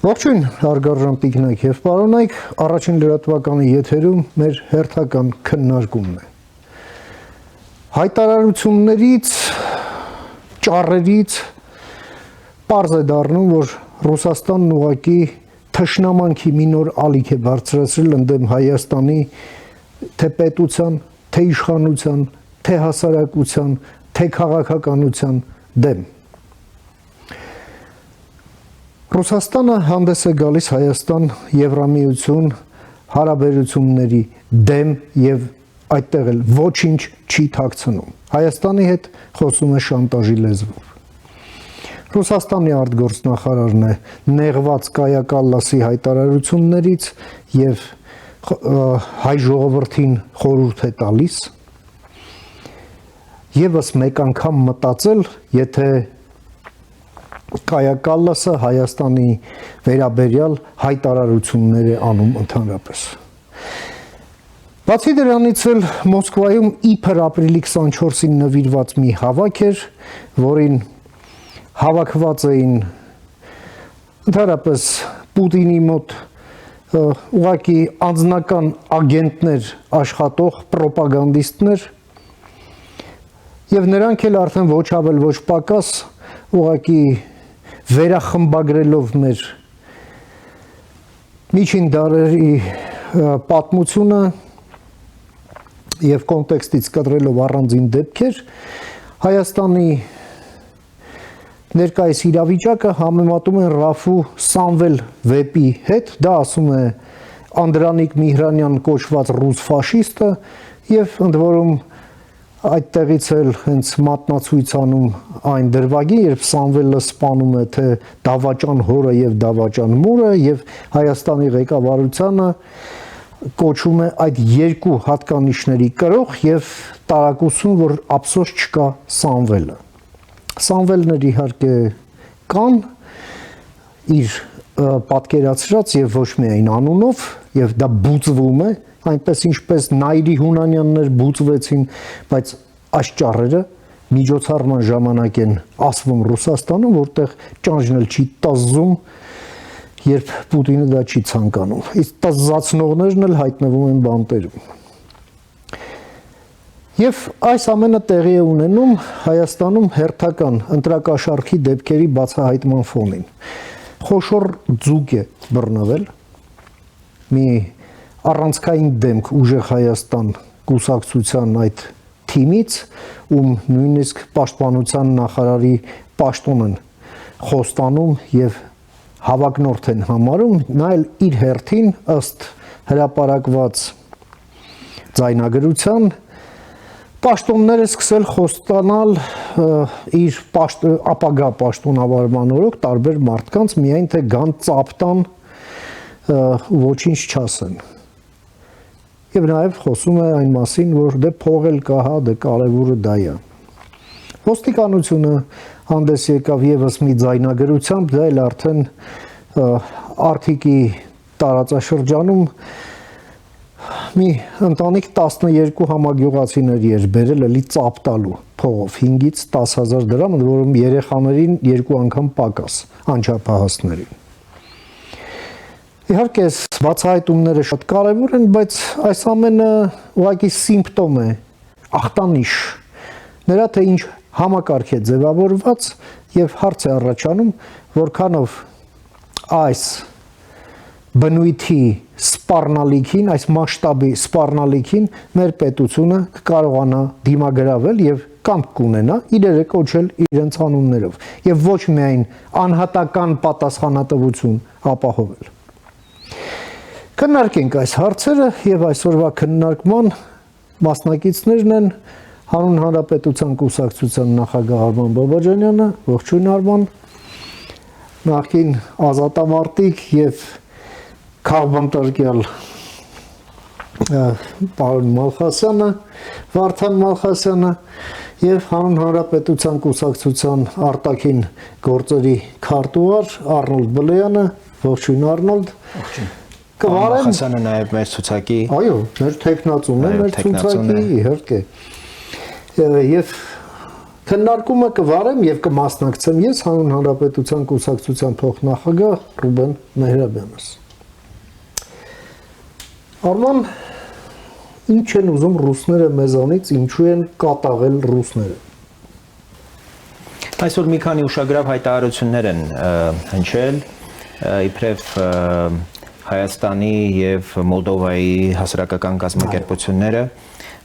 Ողջույն, հարգարժան տիկնայք եւ պարոնայք, առաջին լրատվականի եթերում մեր հերթական քննարկումն է։ Հայտարարություններից, ճառերից պարզ է դառնում, որ Ռուսաստանն ուղղակի թշնամանքի մի նոր ալիք է բարձրացրել ընդդեմ Հայաստանի թե պետության, թե իշխանության, թե հասարակության, թե քաղաքականության դեմ։ Ռուսաստանը հանդես է գալիս Հայաստան-Եվրամիություն հարաբերությունների դեմ եւ այդտեղ էլ ոչինչ չի թաքցնում։ Հայաստանի հետ խոսում է շանտաժի լեզվով։ Ռուսաստանի արտգործնախարարն է նեղված Կայա Կալլասի հայտարարություններից եւ հայ ժողովրդին խորհուրդ է տալիս եւս մեկ անգամ մտածել, եթե Կայա Կալլասը Հայաստանի վերաբերյալ հայտարարություններ է անում ընդհանրապես։ Բացի դրանից էլ Մոսկվայում իբր ապրիլի 24-ին նվիրված մի հավաք էր, որին հավաքված էին ընդհանրապես Պուտինի մոտ ուղղակի անձնական ագենտներ աշխատող պրոպագանդիստներ եւ նրանք էլ արդեն ոչ ավել ոչ պակաս ուղղակի վերախմբագրելով մեր միջին դարերի պատմությունը եւ կոնտեքստից կտրելով առանձին դեպքեր Հայաստանի ներկայիս իրավիճակը համեմատում են Ռաֆու Սամվել վեպի հետ, դա ասում է Անդրանիկ Միհրանյան կոչված ռուս ֆաշիստը եւ ընդ որում այդտեղից էլ հենց մատնացույց անում այն դրվագին, երբ Սամվելը սպանում է թե դավաճան հորը եւ դավաճան մուրը եւ Հայաստանի ղեկավարությանը կոչում է այդ երկու հատկանիշների կրող եւ տարակուսում, որ ափսոս չկա Սամվելը։ Սամվելներ իհարկե կան իր պատկերացրած եւ ոչ միայն անունով եւ դա բուծվում է այնպես ինչպես Նայիրի Հունանյաններ բուծվեցին, բայց այս ճառերը միջոցառման ժամանակ են ասվում Ռուսաստանում, որտեղ ճանճն չի տզում, երբ Պուտինը դա չի ցանկանում։ Իսկ տզածնողներն էլ հայտնվում են բանտերում։ Եվ այս ամենը տեղի է ունենում Հայաստանում հերթական ընտրակաշառքի դեպքերի բացահայտման ֆոնին։ Խոշոր ձուկ է բռնվել մի առանցքային դեմք ուժեղ Հայաստան կուսակցության այդ թիմից, ում նույնիսկ պաշտպանության նախարարի պաշտոն են խոստանում եւ հավակնորդ են համարում, նա էլ իր հերթին ըստ հրապարակված ձայնագրության պաշտոնները սկսել խոստանալ իր ապագա պաշտոնավարման օրոք տարբեր մարդկանց, միայն թե գան ծապտան ոչինչ չասեն։ Եվ նաև խոսում է այն մասին, որ դե փող էլ կա, հա, դե կարևորը դա է։ Ոստիկանությունը հանդես եկավ եւս մի ձայնագրությամբ, դա էլ արդեն Արթիկի տարածաշրջանում մի ընտանիք 12 համագյուղացիների էր բերել էլի ծապ տալու փողով 5-ից 10,000 դրամ, որում երեխաներին 2 անգամ պակաս անչափահասներին։ Իհարկե, բացահայտումները շատ կարևոր են, բայց այս ամենը ուղղակի սիմպտոմ է, ախտանիշ, նրա թե ինչ համակարգ է ձևավորված եւ հարց է առաջանում, որքանով այս բնույթի սպառնալիքին, այս մասշտաբի սպառնալիքին մեր պետությունը կկարողանա դիմագրավել եւ կամք կունենա իրերը կոչել իրենց անուններով եւ ոչ միայն անհատական պատասխանատվություն ապահովել։ Քննարկենք այս հարցերը եւ այսօրվա քննարկման մասնակիցներն են Հանուն Հանրապետության կուսակցության նախագահ Արման Բաբաջանյանը, ողջույն Արման, նախկին ազատամարտիկ եւ քաղբանտարկյալ պարոն Մալխասյանը, Վարդան Մալխասյանը եւ Հանուն Հանրապետության կուսակցության արտաքին գործերի քարտուղար Արնոլդ Բլեյանը, ողջույն Արնոլդ։ Ողջույն։ Կվարեմ Մալխասյանը նաեւ մեր ցուցակի։ Այո, մեր տեխնացուն է, մեր ցուցակի, իհարկե։ Եվ Քննարկումը կվարեմ եւ կմասնակցեմ ես հանուն հանրապետության կուսակցության փոխնախագահ Ռուբեն Մեհրաբյանս։ Արման, ինչ են ուզում ռուսները մեզանից, ինչու են կատաղել ռուսները։ Այսօր մի քանի ուշագրավ հայտարարություններ են հնչել, իբրև Հայաստանի եւ Մոլդովայի հասարակական կազմակերպությունները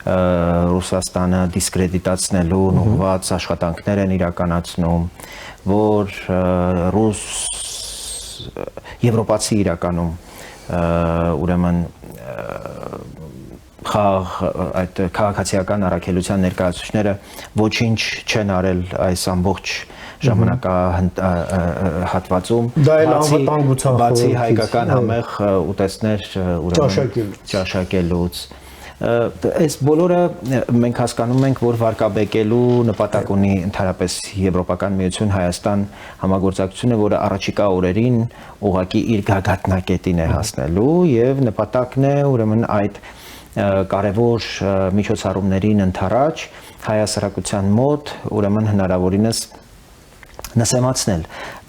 Ռուսաստանը դիսկրեդիտացնելու ուղղված աշխատանքներ են իրականացնում, որ եվրոպացի իրականում ուրեմն այդ քաղաքացիական առաքելության ներկայացուցիչները ոչինչ չեն արել այս ամբողջ ժամանակահատվածում, բացի հայկական համեղ ուտեստներ ճաշակելուց։ Այս բոլորը մենք հասկանում ենք, որ վարկաբեկելու նպատակ ունի ընդհանրապես Եվրոպական միություն Հայաստան համագործակցությունը, որը առաջիկա օրերին ուղղակի իր գագաթնակետին է հասնելու եւ նպատակն է ուրեմն այդ կարևոր միջոցառումներին ընդառաջ հայ հասարակության մոտ ուրեմն հնարավորինս նսեմացնել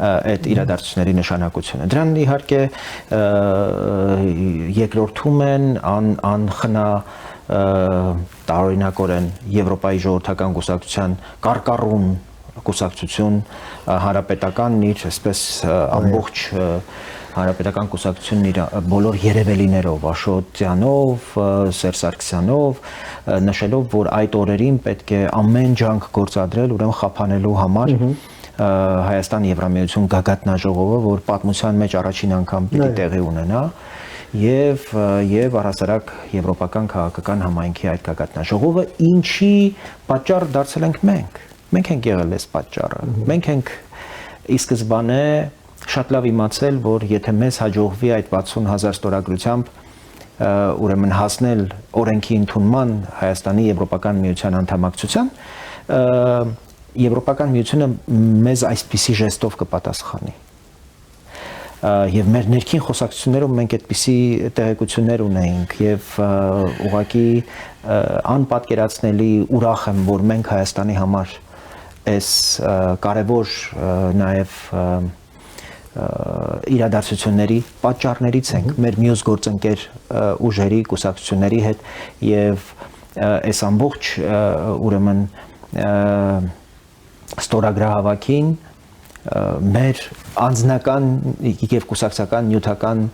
այդ իրադարձությունների նշանակությունը։ Դրան իհարկե երկրորդում են անխնա տարօրինակորեն Եվրոպայի ժողովրդական կուսակցության կարկառուն կուսակցություն հանրապետական իր այսպես ամբողջ հանրապետական կուսակցությունն իր բոլոր երևելիներով, Աշոտյանով, Սերժ Սարգսյանով, նշելով, որ այդ օրերին պետք է ամեն ջանք գործադրել ուրեմն խափանելու համար Հայաստան-Եվրամիություն գագաթնաժողովը, որ պատմության մեջ առաջին անգամ պիտի տեղի ունենա եւ առհասարակ եվրոպական քաղաքական համայնքի այդ գագաթնաժողովը, ինչի պատճառ դարձել ենք մենք։ Մենք ենք եղել այս պատճառը։ Մենք ենք ի սկզբանե շատ լավ իմացել, որ եթե մեզ հաջողվի այդ 60,000 ստորագրությամբ ուրեմն հասնել օրենքի ընդունման Հայաստանի Եվրոպական միության անդամակցության, Եվրոպական միությունը մեզ այսպիսի ժեստով կպատասխանի։ Եվ մեր ներքին խոսակցություններում մենք այդպիսի տեղեկություններ ունեինք եւ ուղղակի անպատկերացնելի ուրախ եմ, որ մենք Հայաստանի համար այս կարևոր նաեւ իրադարձությունների պատճառներից ենք մեր մյուս գործընկեր ուժերի կուսակցությունների հետ եւ այս ամբողջ ուրեմն ստորագրահավաքին մեր անձնական եւ կուսակցական նյութական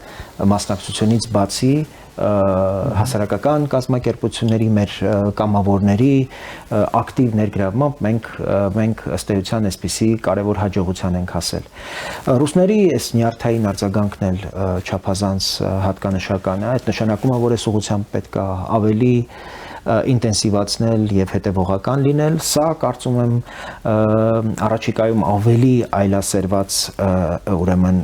մասնակցությունից բացի հասարակական կազմակերպությունների մեր կամավորների ակտիվ ներգրավմամբ մենք ըստ էության այսպիսի կարևոր հաջողության ենք հասել։ Ռուսների այս նյարդային արձագանքն էլ չափազանց հատկանշական է, այդ նշանակում է, որ այս ուղղությամբ պետք է ավելի ինտենսիվացնել եւ հետեւողական լինել, սա կարծում եմ առաջիկայում ավելի այլասերված ուրեմն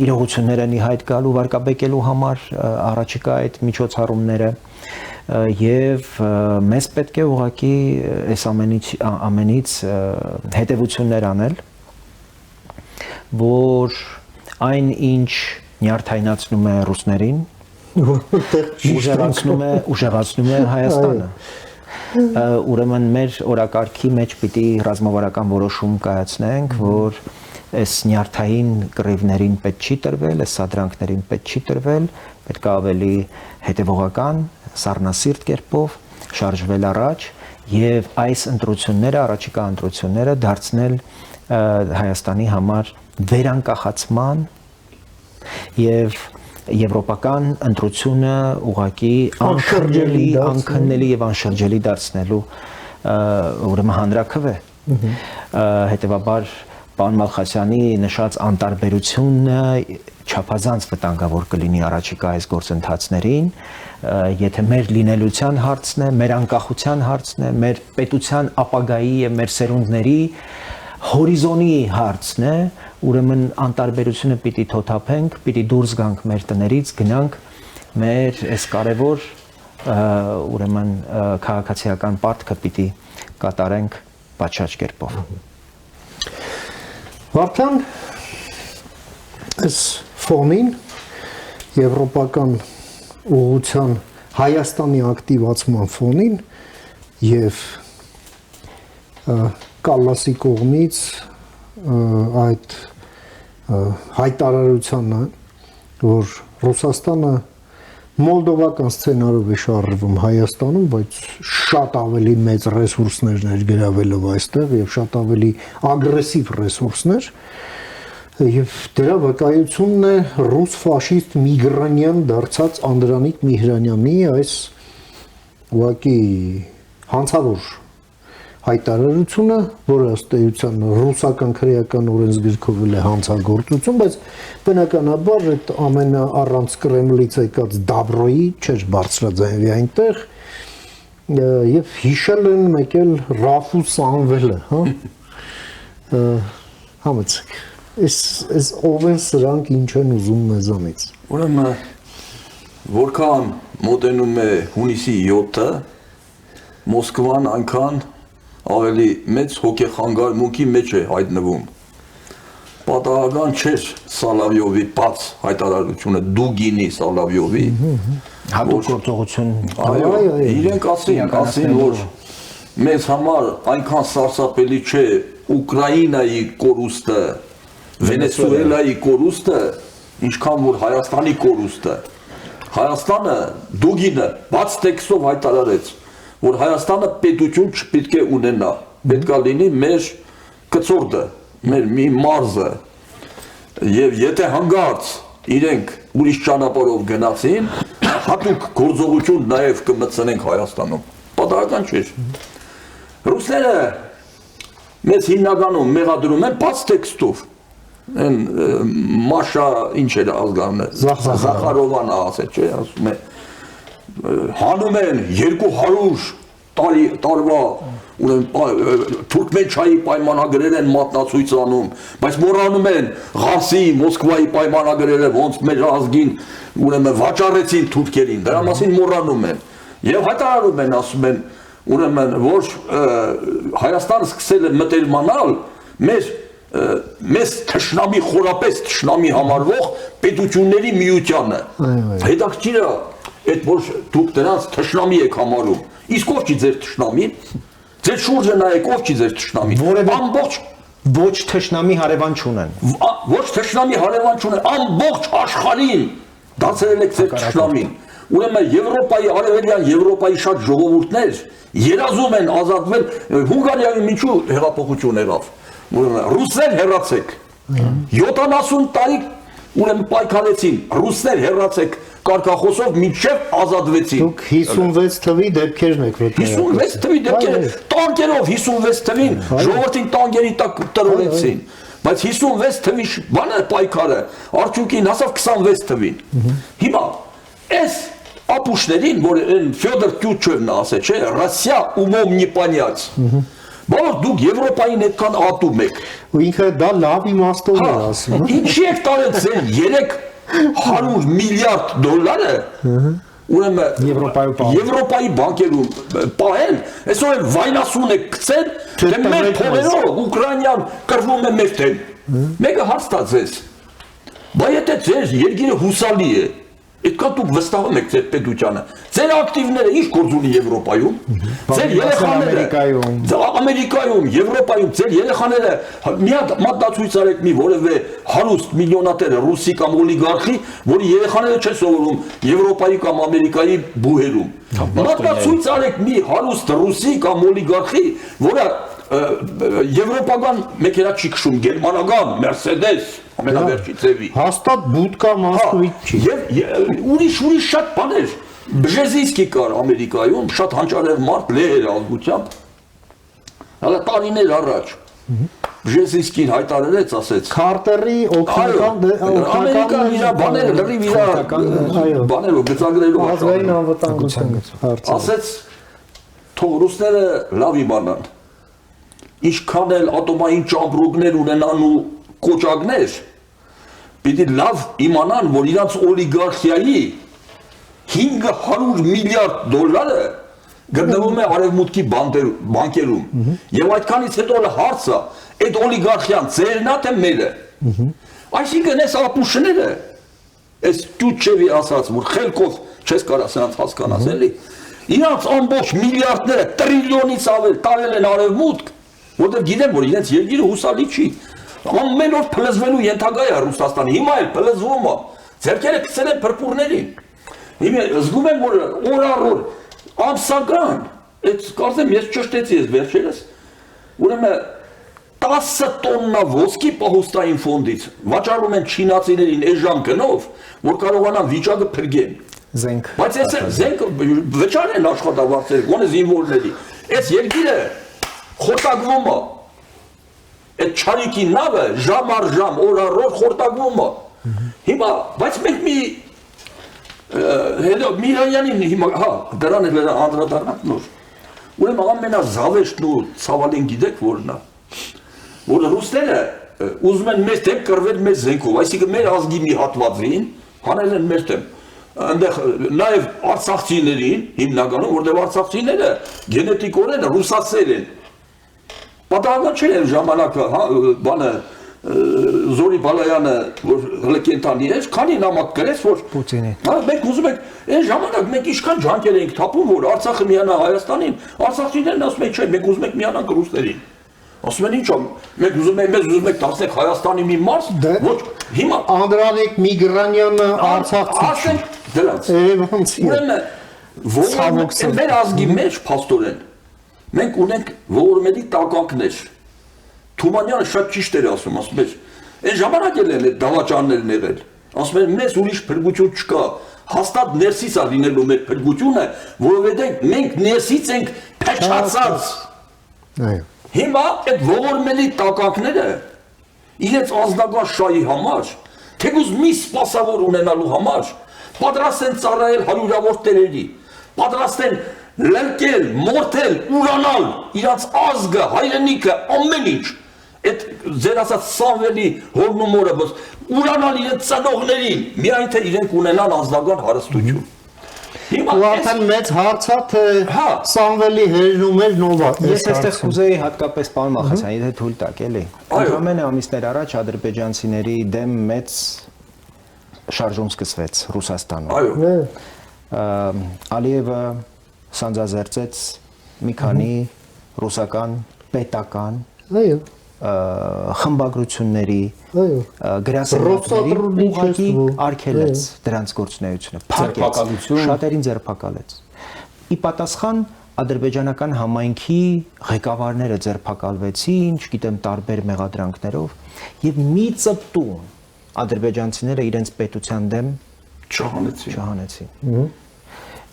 իրողություններ են իհայտ գալու վարկաբեկելու համար առաջիկա այդ միջոցառումները եւ մեզ պետք է ուղղակի այս ամենից հետեւություններ անել, որ այն ինչ նյարդայնացնում է ռուսներին ուժեղացնում է Հայաստանը։ Ուրեմն մեր օրակարգի մեջ պիտի ռազմավարական որոշում կայացնենք, որ այս նյարդային կռիվներին պետք չի տրվել, այս սադրանքներին պետք չի տրվել, պետք է ավելի հետևողական, սառնասիրտ կերպով շարժվել առաջ եւ այս ընտրությունները, առաջիկա ընտրությունները դարձնել Հայաստանի համար վերանկախացման եւ եվրոպական ընտրությունը ուղղակի անշրջելի, անքննելի եւ անշրջելի դարձնելու ուրեմն հանրաքվե։ Հետևաբար պարոն Մալխասյանի նշած անտարբերությունը չափազանց վտանգավոր կլինի առաջիկա այս գործընթացներին, եթե մեր լինելության հարցն է, մեր անկախության հարցն է, մեր պետության ապագայի եւ մեր սերունդների հորիզոնի հարցն է, ուրեմն անտարբերությունը պիտի թոթափենք, պիտի դուրս գանք մեր տներից, գնանք մեր այս կարևոր ուրեմն քաղաքացիական պարտքը պիտի կատարենք պատշաճ կերպով։ Վարդան, այս ֆոնին եվրոպական ուղղության Հայաստանի ակտիվացման ֆոնին եւ Կալլասի կողմից այդ հայտարարությանը, որ Ռուսաստանը մոլդովական սցենարով է շարժվում Հայաստանում, բայց շատ ավելի մեծ ռեսուրսներ ներգրավելով այստեղ եւ շատ ավելի ագրեսիվ ռեսուրսներ, եւ դրա վկայությունն է ռուս ֆաշիստ միգրանյան դարձած Անդրանիկ Միհրանյանի այս ուղղակի հանցավոր հայտարարությունը, որը ըստ էության ռուսական քրեական օրենսգրքով է հանցագործություն, բայց բնականաբար այդ ամենը առանց Կրեմլից եկած Դաբրոյի չէր բարձրաձայնվի այնտեղ եւ հիշել են մեկ էլ Ռաֆու Սամվելը, հա համեցեք Այս ով են սրանք ինչ են ուզում մեզանից։ Ուրեմն որքան մոտենում է հունիսի 7-ը, Մոսկվան այնքան ավելի մեծ հոգեխանգարմունքի մեջ է հայտնվում։ Պատահական չէր Սալավյովի բաց հայտարարությունը Դուգինի Սալավյովի հատուկ գործողություն։ Այո, իրենք ասին, որ մեզ համար այնքան սարսափելի չէ Ուկրաինայի կորուստը, Վենեսուելայի կորուստը, ինչքան որ Հայաստանի կորուստը։ Հայաստանը Դուգինը բաց տեքստով հայտարարեց, որ Հայաստանը պետություն չպետք է ունենա, պետք է լինի մեր կցորդը, մեր մի մարզը, եւ եթե հանգարց իրենք ուրիշ ճանապարհով գնացին, հատուկ գործողություն նաեւ կմտցնենք Հայաստանում։ Պատահական չէ։ Ռուսները մեզ հիմնականում մեղադրում են բաց տեքստով։ Են Մաշա ինչ էր ազգանունը Զախարովանը ասել, չէ, ասում է հանում են 200 տարվա Թուրքմենչայի պայմանագրեր են մատնացույց անում, բայց մոռանում են Ղարսի, Մոսկվայի պայմանագրերը ոնց մեր ազգին ուրեմն վաճառեցին թուրքերին, դրա մասին մոռանում են եւ հայտարարում են, ասում են ուրեմն որ Հայաստանը սկսել է մտերմանալ մեզ թշնամի խորապես թշնամի համարվող պետությունների միությանը։ Հետաքրքիր է, այդ որ դուք դրանց թշնամի եք համարում, իսկ ով չի ձեր թշնամին, ձեր շուրջը նայեք ով չի ձեր թշնամին, ամբողջ ոչ թշնամի հարևան չունեն, ոչ թշնամի հարևան չունեն, ամբողջ աշխարհին դարձրել եք ձեր թշնամին։ Ուրեմն Եվրոպայի, արևելյան Եվրոպայի շատ ժողովուրդներ երազում են ազատվել, Հունգարիայում ինչու հեղափոխություն եղավ։ Ռուսներ հեռացեք, 70 տարի ուրեմն պայքարեցին, ռուսներ հեռացեք կարգախոսով մինչև ազատվեցին։ Դուք 56 թվի դեպքերն եք որ 56 թվի դեպքերը, տանկերով 56 թվին ժողովրդին տանկերի տակ տրորեցին, բայց 56 թվի բանը պայքարը արդյունքին հասավ 26 թվին։ Հիմա այս ապուշներին, որ Ֆյոդոր Տյուչևն ասել, չէ, Ռոսիա умом не понять։ Բայց դուք Եվրոպային այդքան ատում եք։ Ու ինքը դա լավ իմաստով է ասում։ Ինչի եք տարել ձեր 300 միլիարդ դոլարը, ուրեմն Եվրոպայի բանկերում պահել, այսօր վայնասուն եք գցել, թե մեր փողերով Ուկրաինան կռվում է մեր դեմ։ Մեկը հարց տա ձեզ։ Բայց եթե ձեր երկիրը հուսալի է, այդքան դուք վստահում եք ձեր պետությանը։ Ձեր ակտիվները ինչ գործ ունի Եվրոպայում։ Ձեր երեխաները Ամերիկայում, Եվրոպայում ձեր երեխաները մի հատ մատնացույց արեք մի որևէ հարուստ միլիոնատեր ռուսի կամ օլիգարխի, որի երեխաները չեն սովորում Եվրոպայի կամ Ամերիկայի բուհերում։ Մատնացույց արեք մի հարուստ ռուսի կամ օլիգարխի, որը Եվրոպական մեքենա չի քշում, գերմանական, Mercedes, ամենավերջի ձևի։ Հաստատ բուդկա Մոսկվից չի։ Եվ ուրիշ շատ բաներ։ Բժեզինսկի կար Ամերիկայում, շատ հանճարեղ մարդ, լեհեր ազգությամբ։ Հələ տարիներ առաջ Բժեզինսկին հայտարարեց, ասեց Քարտերի օգնական Ամերիկան իր բաները լրիվ իր բաներով գծագրելով ազգային անվտանգության հարցը։ Ասեց թող ռուսները լավ իմանան։ Ինչքան էլ ատոմային ճամպրուկներ ունենան ու կոճակներ, պիտի լավ իմանան, որ իրանց օլիգարխիայի 500 միլիարդ դոլարը գտնվում է արևմուտքի բանկերում։ Եվ այդքանից հետո հարցը, այդ օլիգարխիան ձերն է թե մերը։ Այսինքն այս ապուշները, այս Տյուչևի ասած, որ խելքով չես կարա սրանց հասկանաս էլի, իրանց ամբողջ միլիարդները տրիլիոնից ավել տարել են արևմուտք, որտեղ գիտեմ, որ իրենց երկիրը հուսալի չի։ Ամեն օր փլզվելու ենթակա է Ռուսաստանը, հիմա էլ փլզվում է։ Ձեռքերը գցել են փրփուրներին։ Հիմա զգում եմ, որ օր-առօր ամսական, այդ կարծեմ ես ճշտեցի ես վերջերս, ուրեմն 10 տոննա ոսկի պահոստային ֆոնդից վաճառում են չինացիներին էժան գնով, որ կարողանան վիճակը փրկեն։ Զենք։ Բայց այս զենք վճար են աշխատավարձերը, գոնե զինվորների։ Այս երկիրը խորտակվում է։ Այդ չարիքի նավը ժամ առ ժամ, օր առ օր խորտակվում է։ Հիմա, բայց մենք Միրանյանին հիմա, հա, դրան էլ անդրադառնանք նոր։ Ուրեմն ամենազավեշտն ու ցավալին գիտեք որն է, որ ռուսները ուզում են մեզ դեմ կռվել մեր զենքով, այսինքն մեր ազգի մի հատվածին հանել են մեր դեմ։ Այնտեղ նաև արցախցիներին, հիմնականում, որտեղ արցախցիները գենետիկորեն ռուսացել են։ Պատահական չէ այն ժամանակը, բանը Զորի Բալայանը, որ հլկենտանի էր, քանի նամակ գրեց, որ Պուտինին։ Մենք ուզում ենք, այն ժամանակ մենք ինչքան ջանքեր էինք թափում, որ Արցախը միանա Հայաստանին, արցախցիներն ասում են, չէ, մենք ուզում ենք միանանք ռուսներին։ Ասում են ինչ, մենք մեզ ուզում ենք դարձնել Հայաստանի մի մաս, ոչ, հիմա Անդրանիկ Միգրանյանը արցախցի։ ասենք դրանց։ Երևանցի։ Ուրեմն մեր ազգի մեջ փաստորեն մենք ունենք ողորմելի տականքներ։ Թումանյանը շատ ճիշտ էր ասում էր, այն ժամանակ էլ են այդ դավաճաններն եղել, ասում են մեզ ուրիշ փրկություն չկա, հաստատ ներսից է լինելու մեր փրկությունը, որովհետև մենք ներսից ենք փչացած։ Հիմա այդ ողորմելի տականքները իրենց ազնական շահի համար, թեկուզ մի սպասավոր ունենալու համար, պատրաստ են ծառայել հարյուրավոր տերերի, պատրաստ են լրկել, մորթել, ուրանալ իրանց ազգը, հայրենիքը, ամեն ինչ։ Այդ ձեր ասած Սամվելի հորն ու մորը, ուրանալ իրենց ծնողներին, միայն թե իրենք ունենան ազնական հարստություն։ Ու արդեն մեծ հարցա թե Սամվելի հերն ու մեր նովա։ Ես այստեղ կուզեի հատկապես պարոն Մախասյան, եթե թույլ տաք էլի։ Ընդամենը ամիսներ առաջ ադրբեջանցիների դեմ մեծ շարժում սկսվեց Ռուսաստանում։ Այո։ Ալիևը սանձազերծեց մի քանի ռուսական պետական խմբագրությունների գրասենյակների ուղղակի արգելեց դրանց գործունեությունը, փակեց, շատերին ձերբակալեց։ Ի պատասխան ադրբեջանական համայնքի ղեկավարները ձերբակալվեցին, չգիտեմ, տարբեր մեղադրանքներով, եւ մի ծպտուն ադրբեջանցիները իրենց պետության դեմ չհանեցին։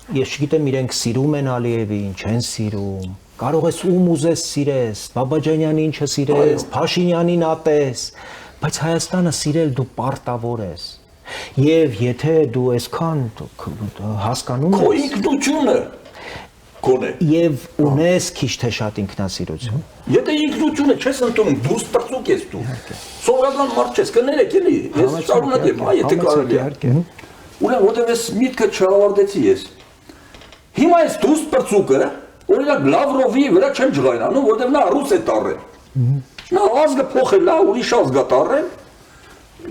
Ես չգիտեմ իրենք սիրում են Ալիևին, չեն սիրում, կարող ես ում ուզես սիրես, Բաբաջանյանին չսիրես, Փաշինյանին ատես, բայց Հայաստանը սիրել դու պարտավոր ես։ Եվ եթե դու այսքան հասկանում ես քո ինքնությունը կոնե եւ ունես քիչ թե շատ ինքնասիրություն։ Եթե ինքնությունը չես ընդունում, դուրս պրծուկ ես դու։ Սովորական մարդ չես, կներեք էլի, ես շարունակեմ, եթե կարելի է։ Ուրեմն որտեղ ես միտքը չավարտեցի ես։ Հիմա այս դուրս պրծուկը, օրինակ Լավրովի վրա չեմ ջղայնանում, որտեղ նա ռուս է տառել։ Նա ազգը փոխել է, ուրիշ ազգ է տառել։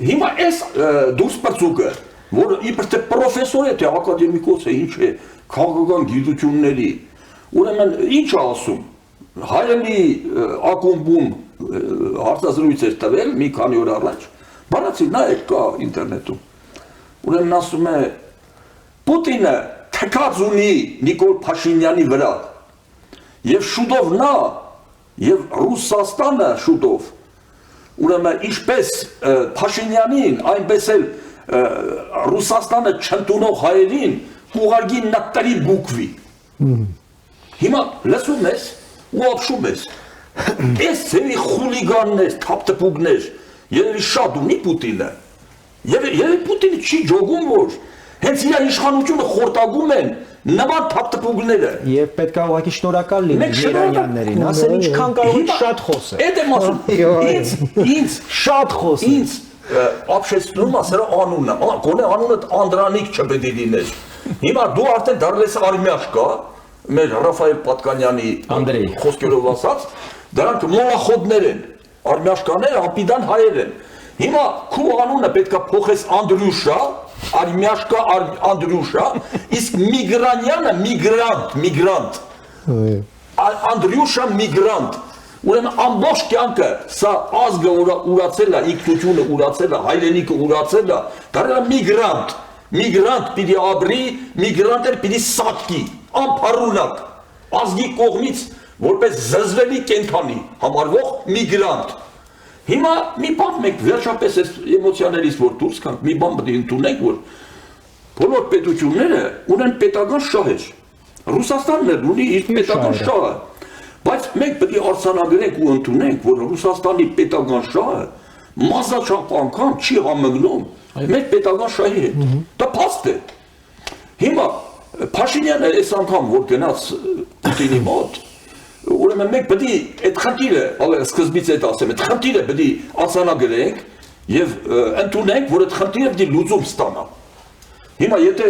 Հիմա այս դուրս պրծուկը, որ իբր թե պրոֆեսոր է, թե ակադեմիկոս է, ինչ է, քաղաքական գիտությունների, ուրեմն ինչ է ասում, հայրենի ակումբում հարցազրույց էր տվել մի քանի օր առաջ, բանացի նայեք կա ինտերնետում, ուրեմն ասում է Պուտինը թքած ունի Նիկոլ Փաշինյանի վրա եւ շուտով նա եւ Ռուսաստանը շուտով ուրեմն ինչպես Փաշինյանին այնպես էլ Ռուսաստանը չընդունող հայերին ուղարկի նկտարի բուկվի հիմա լսում ես ու ապշում ես այս ծերի խուլիգաններ թափտպուկներ երևի շատ ունի Պուտինը երևի Պուտինը չի ջոգում որ հենց իր իշխանությունը խորտագում են նման թափտպուկները եւ պետք է ուղղակի շնորհակալ լինի Միրանյաններին ասել ինչքան կարող եք շատ խոսել այդ եմ ասում ինձ շատ խոս ինձ ապշեցնում է սրա անունը գոնե անունը Անդրանիկ չպետք է լիներ հիմա դու արդեն դարձես արմյաշկա մեր Ռաֆայել Պատկանյանի Անդրեյ խոսքերով ասած դրանք մոլախոդներ են արմյաշկաներ ապիդան հայեր են հիմա քու անունը պետք է փոխես Անդրյուշա Արմյաշկա Անդրյուշա, իսկ Միգրանյանը միգրանտ։ Անդրյուշա միգրանտ։ Ուրեմն ամբողջ կյանքը սա ազգը ուրացել է, ինքնությունը ուրացել է, հայրենիքը ուրացել է, դարձել միգրանտ պիտի ապրի, միգրանտեր պիտի սատկի, անփառունակ, ազգի կողմից որպես զզվելի կենդանի համարվող միգրանտ։ Հիմա մի բան մենք վերջապես այս էմոցիաներից որ դուրս գանք, մի բան պետք է ընդունենք, որ բոլոր պետությունները ունեն պետական շահեր։ Ռուսաստանն էլ ունի իր պետական շահը, բայց մենք պետք է արձանագրենք ու ընդունենք, որ Ռուսաստանի պետական շահը մասնաչափ անգամ չի համընկնում մեր պետական շահի հետ։ Դա փաստ է։ Հիմա Փաշինյանը այս անգամ որ գնաց Պուտինի մոտ, ուրեմն մենք պետք է այդ խնդիրը, սկզբից այդ ասեմ, այդ խնդիրը պետք է արձանագրենք եւ ընդունենք, որ այդ խնդիրը պետք է լուծում ստանա։ Հիմա եթե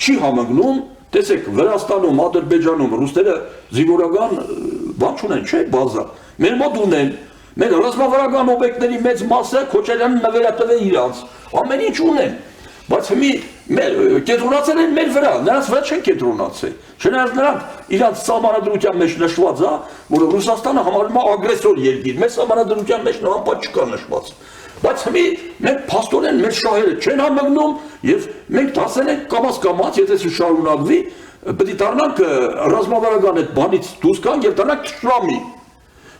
չի համընկնում, տեսեք, Վրաստանում, Ադրբեջանում ռուսները զինվորական բան չունեն, չէ՞, բազա։ Մեր մոտ ունեն, մեր ռազմավարական օբյեկտների մեծ մասը Քոչարյանն նվերատվել իրանց, ամեն ինչ ունեն, բայց կենտրոնացել են մեր վրա, նրանց վրա չեն կենտրոնացել։ Չնայած նրանք իրանց սահմանադրության մեջ նշված է, որ Ռուսաստանը համարվում է ագրեսոր երկիր, մեր սահմանադրության մեջ նման բան չկա նշված։ Բայց մենք փաստորեն մեր շահերը չեն համընկնում եւ մենք դասել ենք կամաց, եթե շարունակվի, պետք է դառնանք ռազմավարական այդ բանից դուրս գանք եւ դառնանք թշնամի։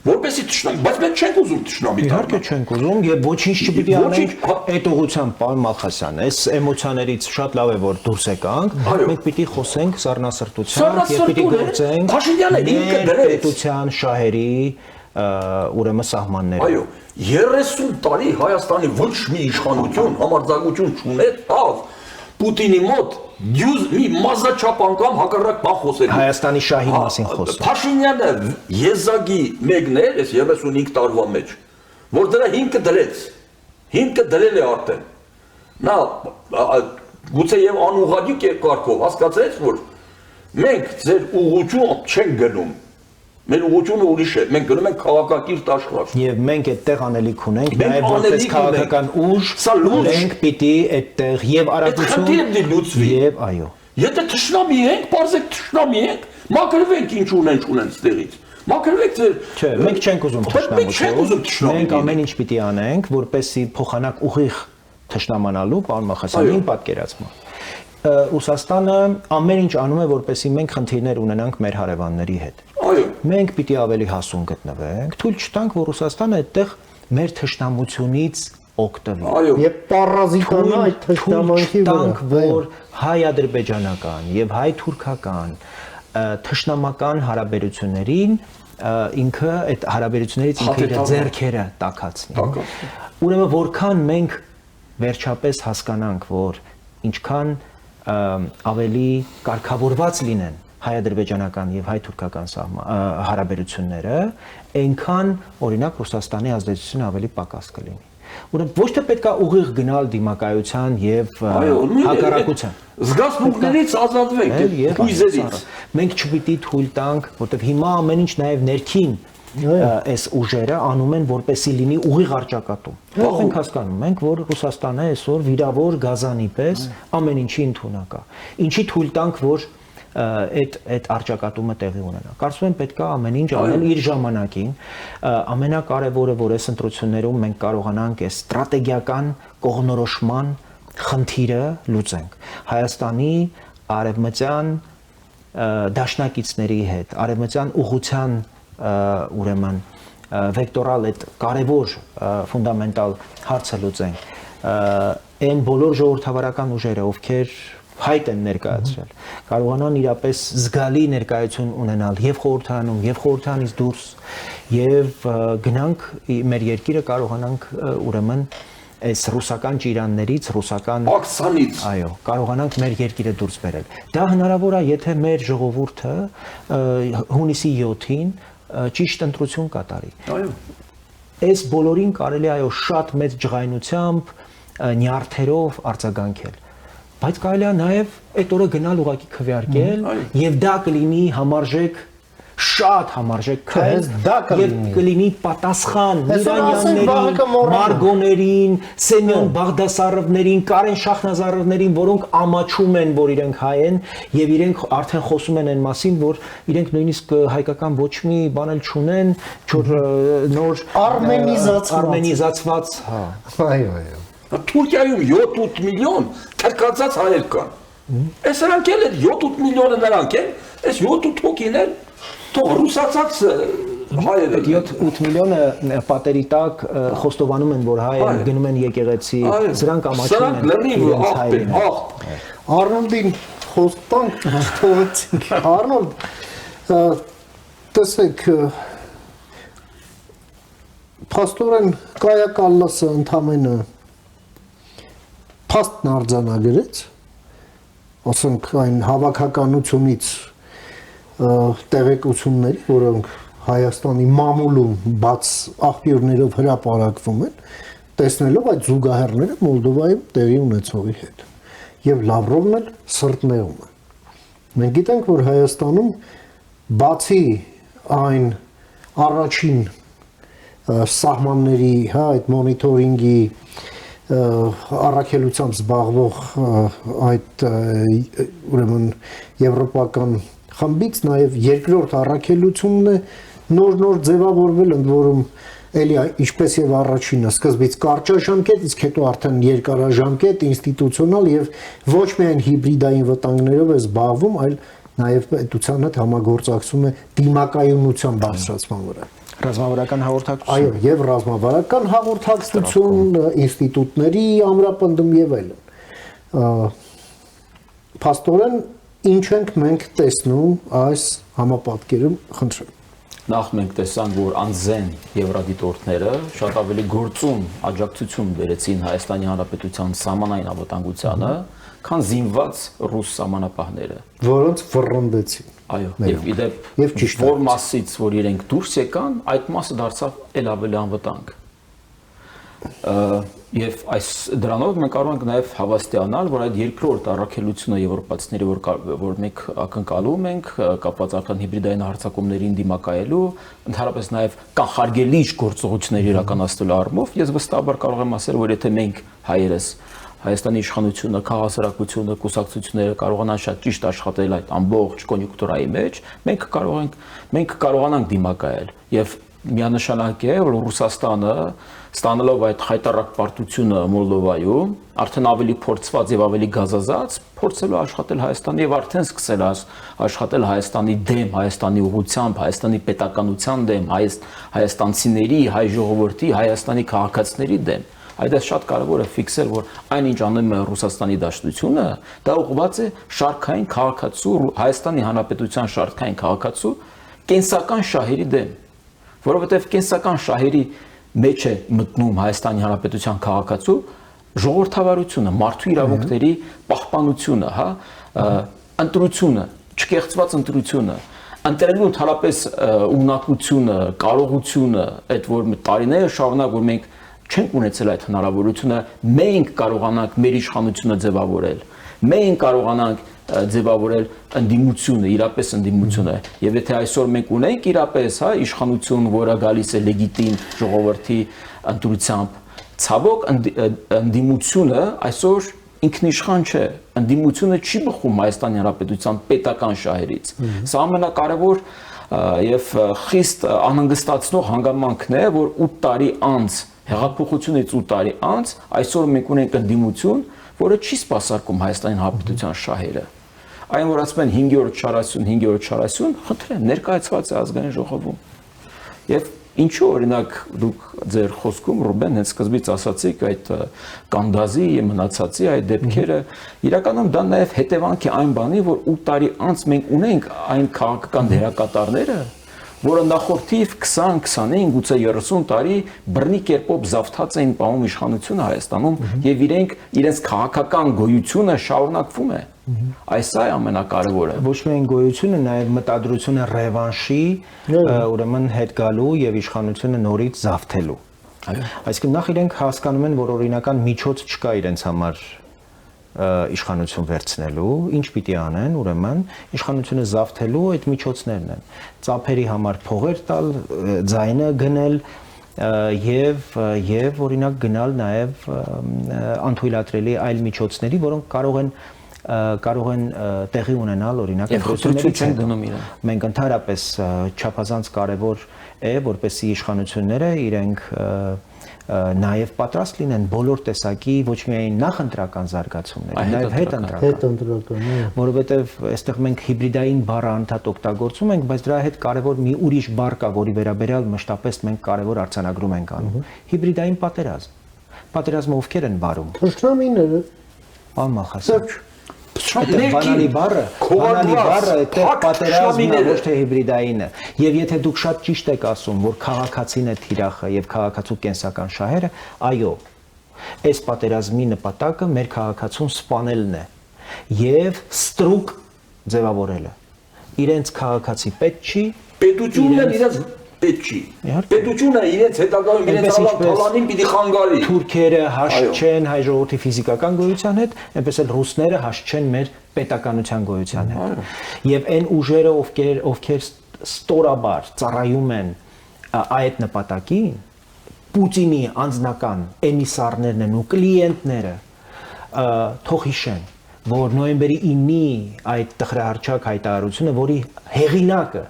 Որպեսի թշնամի, բայց մենք չենք ուզում թշնամի դառնալ։ Իհարկե չենք ուզում եւ ոչինչ չպիտի անենք այդ ուղղությամբ, պարոն Մալխասյան, այս էմոցիաներից շատ լավ է որ դուրս եկանք, մենք պիտի խոսենք սառնասրտությամբ եւ պիտի գործենք Փաշինյանը ինքը դրեց պետության շահերի ուրեմն սահմանները։ Այո, 30 տարի Հայաստանի ոչ մի իշխանություն համարձակություն չունեցավ Պուտինի մոտ մի մազաչափ անգամ հակառակ բան խոսել։ Հայաստանի շահի մասին խոսում։ Փաշինյանը եզակի մեկն էր այս 35 տարվա մեջ, որ դրա հիմքը դրել է արդեն։ Նա գուցե եւ անուղղակի կերպով հասկացեց, որ մենք ձեր ուղղություն չենք գնում։ Մեր ուղղությունը ուրիշ է, մենք գնում ենք քաղաքակիրթ աշխարհ։ Եվ մենք այդտեղ անելիք ունենք, նաև որպես քաղաքական ուժ, մենք պիտի այդտեղ եւ արագություն եւ այո։ Եթե թշնամի ենք, բարձր թշնամի ենք, մաքրվենք ինչ ունեն ստեղից։ Մաքրվեք ձեր։ Չէ, մենք չենք ուզում թշնամություն։ Մենք ամեն ինչ պիտի անենք, որպեսզի փոխանակ ուղիղ թշնամանալու, պարոն Մալխասյան, պատկերացման։ Ռուսաստանը ամեն ինչ անում է, որպեսզի մենք խնդիրներ ունենանք մեր հարևանների հետ։ Այո։ Մենք պիտի ավելի հասուն գտնվենք, թույլ չտանք, որ Ռուսաստանը այդտեղ մեր թշնամությունից օգտվի։ Այո։ Եվ պարազիտանա այդ թշնամանքի վրա, որ հայ-ադրբեջանական եւ հայ-թուրքական թշնամական հարաբերություններին ինքը այդ հարաբերություններից ինքը իր ձեռքերը տաքացնի։ Ուրեմն որքան մենք վերջապես հասկանանք, որ ինչքան ավելի կարգավորված լինեն հայ-ադրբեջանական եւ հայ-թուրքական հարաբերությունները, այնքան օրինակ Ռուսաստանի ազդեցությունը ավելի պակաս կլինի։ Ուրեմն ոչ թե պետք է ուղիղ գնալ դիմակայության եւ հակառակության։ Զգացմունքներից ազատվենք, հույզերից։ Մենք չպիտի թույլ տանք, որտեղ հիմա ամեն ինչ նաեւ ներքին այս ուժերը անում են, որպեսի լինի ուղիղ առճակատում։ Ո՞վ ենք հասկանում մենք, որ Ռուսաստանը այսօր վիրավոր գազանի պես ամեն ինչի ընդունակ է։ Ինչի թույլ տանք, որ այդ առճակատումը տեղի ունենա։ Կարծում եմ պետք է ամեն ինչ անել իր ժամանակին։ Ամենակարևորը, որ այս ընտրություններում մենք կարողանանք այս ստրատեգիական կողմնորոշման խնդիրը լուծենք։ Հայաստանի արևմտյան դաշնակիցների հետ, արևմտյան ուղղության ուրեմն վեկտորալ այդ կարևոր ֆունդամենտալ հարցը լուծենք։ Այն բոլոր ժողովրդավարական ուժերը, ովքեր հայտ են ներկայացրել, կարողանան իրապես զգալի ներկայություն ունենալ եւ խորհրդարանում, եւ խորհրդարանից դուրս, եւ գնանք մեր երկիրը կարողանանք ուրեմն այս ռուսական ճիրաններից, ռուսական ակցանից, այո, կարողանանք մեր երկիրը դուրս բերել։ Դա հնարավոր է, եթե մեր ժողովուրդը հունիսի 7-ին ճիշտ ընտրություն կատարի։ Այո։ Այս բոլորին կարելի է այո շատ մեծ ջղայնությամբ, նյարդերով արձագանքել։ Բայց կարելի է նաև այդ օրը գնալ ուղակի քվեարկել եւ դա կլինի համարժեք շատ համարժեք քայլ դա եւ կլինի պատասխան Միրանյաններին, Մարգոներին, Սեմյոն Բաղդասարովներին, Կարեն Շախնազարովներին, որոնք ամաչում են, որ իրենք հայ են եւ իրենք արդեն խոսում են այն մասին, որ իրենք նույնիսկ հայկական ոչ մի բան էլ չունեն, նոր արմենիզացված, հա։ Այո։ Թուրքիայում 7-8 միլիոն թրկածած հայեր կան։ Այս նրանք էլ 7-8 միլիոնը նրանք են, այս 7-8 հոգիներ թող ռուսացած հայեր են։ 7-8 միլիոնը պատերի տակ խոստովանում են, որ հայ են, գնում են եկեղեցի, սրանք ամաչում են իրենց հայերին։ Արնոլդին խոսք տանք, թողեցինք։ Արնոլդ, տեսեք, փաստորեն Կայա Կալլասը ընդամենը փաստն արձանագրեց, ասենք այն հավաքականությունից տեղեկությունների, որոնք Հայաստանի մամուլում բաց աղբյուրներով հրապարակվում են, տեսնելով այդ զուգահեռները Մոլդովայում տեղի ունեցողի հետ։ Եվ Լավրովն էլ սրտնեղում է։ Մենք գիտենք, որ Հայաստանում բացի այն առաջին սահմանների, հա, այդ մոնիթորինգի առաքելությամբ զբաղվող այդ ուրեմն եվրոպական խմբից նաև երկրորդ առաքելությունն է նոր ձևավորվել, ընդ որում էլի ինչպես եւ առաջինը սկզբից կարճաժամկետ, իսկ հետո արդեն երկարաժամկետ, ինստիտուցիոնալ եւ ոչ միայն հիբրիդային վտանգներով է զբաղվում, այլ նաև պետության հետ համագործակցում է դիմակայունության բարձրացման վրա։ Ռազմավարական հաղորդակցություն։ Այո, եւ ռազմավարական հաղորդակցություն, ինստիտուտների ամրապնդում եւ այլն։ Փաստորեն ինչ ենք մենք տեսնում այս համապատկերում, խնդրեմ։ Նախ մենք տեսանք, որ անձեն եվրադիտորդները շատ ավելի գործուն աջակցություն բերեցին Հայաստանի Հանրապետության սահմանային անվտանգությանը, քան զինված ռուս սահմանապահները, որոնց վռնդեցին։ Այո, եւ իդեպ որ մասից, որ իրենք դուրս եկան, այդ մասը դարձավ ել ավելի անվտանգ։ Եվ այս դրանով մենք կարող ենք նաև հավաստիանալ, որ այդ երկրորդ առաքելությունը եվրոպացիների, որ մենք ակնկալում ենք կապված արդեն հիբրիդային հարձակումներին դիմակայելու, ընդհանրապես նաև կանխարգելիչ գործողություններ իրականացնելու առումով, ես վստահաբար կարող եմ ասել, որ եթե մենք հայերս Հայաստանի իշխանությունը, քաղաքասարակությունը, կուսակցությունները կարողանան շատ ճիշտ աշխատել այդ ամբողջ կոնյունկտուրայի մեջ, մենք կարողանանք դիմակայել եւ միանշանակ է, որ Ռուսաստանը ստանալով այդ հայտարարակ պարտությունը Մոլդովայում, արդեն ավելի փորձված եւ ավելի գազազած, փորձելու աշխատել Հայաստանի եւ արդեն սկսել աշխատել Հայաստանի դեմ, Հայաստանի ուղղությամբ, Հայաստանի պետականության դեմ, հայաստանցիների, հայ ժողովրդի, Հայաստանի քաղաքացիների դեմ։ Այդպես շատ կարևոր է ֆիքսել, որ այնինչ անում է Ռուսաստանի Դաշնությունը, դա ուղղված է շարքային քաղաքացու, Հայաստանի Հանրապետության շարքային քաղաքացու կենսական շահերի դեմ, որովհետև կենսական շահերի մեջ է մտնում Հայաստանի Հանրապետության քաղաքացու ժողովրդավարությունը, մարդու իրավունքների պահպանությունը, հա, ընտրությունը, չկեղծված ընտրությունը, ընտրելու ընդհանրապես ունակությունը, կարողությունը, այդ որ տարիներ շարունակ որ մենք չենք ունեցել այդ հնարավորությունը, մենք կարողանանք մեր իշխանությունը ձևավորել, մենք կարողանանք ձևավորել ընդդիմությունը, իրապես ընդդիմությունը, եւ եթե այսօր մենք ունենք իրապես, հա, իշխանություն, որը գալիս է լեգիտիմ ժողովրդի ընտրությամբ, ցավոք ընդդիմությունը այսօր ինքնիշխան չէ, ընդդիմությունը չի բխում Հայաստանի Հանրապետության պետական շահերից։ Սա ամենակարևոր եւ խիստ անհանգստացնող հանգամանքն է, որ 8 տարի անց հեղափոխությունից 8 տարի անց այսօր մենք ունենք ընդդիմություն, որը չի սպասարկում Հայաստանի Հանրապետության շահերը։ Այն որ ասում են 5-րդ շարասյուն, խնդրեմ, ներկայացված է ազգային ժողովում։ Եվ ինչու օրինակ դուք ձեր խոսքում Ռուբեն հենց սկզբից ասացիք այդ Կանդազի մնացածի այդ դեպքերը, իրականում դա նաև հետևանք է այն բանի, որ 8 տարի անց մենք ունենք այն քաղաքական դերակատարները, որը նախորդիվ 20-25, գուցե 30 տարի բռնի կերպով զավթած էին պահում իշխանությունը Հայաստանում եւ իրենց քաղաքական գոյությունը շարունակվում է։ Այս է ամենակարևորը։ Ոչ միայն գոյությունը, նաև մտադրությունը ռևանշի, ուրեմն հետ գալու եւ իշխանությունը նորից զավթելու։ Այսինքն նախ իրենք հասկանում են, որ օրինական միջոց չկա իրենց համար իշխանություն վերցնելու, ինչ պիտի անեն, ուրեմն իշխանությունը զավթելու այդ միջոցներն են։ Ծափերի համար փողեր տալ, ձայնը գնել եւ օրինակ գնալ նաեւ անթույլատրելի այլ միջոցների, որոնք կարող են տեղի ունենալ օրինակ ընտրություններից մենք ընդհանրապես չափազանց կարևոր է որպեսզի իշխանությունները իրենք նաև պատրաստ լինեն բոլոր տեսակի ոչ միայն նախընտրական զարգացումների, նաև հետընտրական, որովհետև այստեղ մենք հիբրիդային բառը անդադ օգտագործում ենք, բայց դրա հետ կարևոր մի ուրիշ բառ կա, որի վերաբերյալ մշտապես մենք կարևոր արձանագրում ենք անում։ Հիբրիդային պատերազմ։ Պատերազմը ովքեր են վարում։ Թշնամիները։ Պարոն Մալխասյան։ Բանալի բառը այդտեղ պատերազմն է, ոչ թե հիբրիդայինը։ Եվ եթե դուք շատ ճիշտ եք ասում, որ քաղաքացին է թիրախը եւ քաղաքացու կենսական շահերը, այո, այս պատերազմի նպատակը մեր քաղաքացուն սպանելն է եւ ստրուկ ձևավորելը։ Իրենց քաղաքացի պետք չի, պետությունն էլ իրենց պետք չի։ Պետությունը իրենց հետագայում իրենց ալանին պիտի խանգարի։ Թուրքերը հաշտ չեն հայ ժողովրդի ֆիզիկական գոյության հետ, այնպես էլ ռուսները հաշտ չեն մեր պետականության գոյության հետ։ Եվ այն ուժերը, ովքեր ստորաբար ծառայում են այդ նպատակին, Պուտինի անձնական էմիսարներն են ու կլիենտները, թող հիշեն, որ նոյեմբերի 9-ի այդ տխրահարչակ հայտարարությունը, որի հեղինակը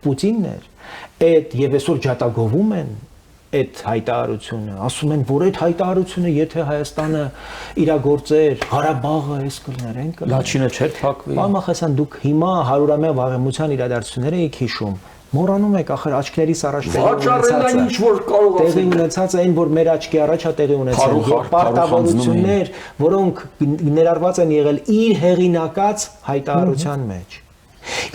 Պուտինն էր, այդ եւ այսօր ջատագովում են այդ հայտարարությունը, ասում են, որ այդ հայտարարությունը եթե Հայաստանը իրագործեր, Ղարաբաղը էս կլներ, այն կլներ։ Լաչինը չէր փակվի։ Պարոն Մալխասյան, դուք հիմա 100-ամյա վաղեմության իրադարձությունները եք հիշում։ Մոռանում եք, ախր աչքերիս առաջ տեղի ունեցած այն, որ մեր աչքի առաջ է տեղի ունեցել, եւ պարտավորություններ, որոնք ներառված են եղել իր հեղինակած հայտարարության մեջ։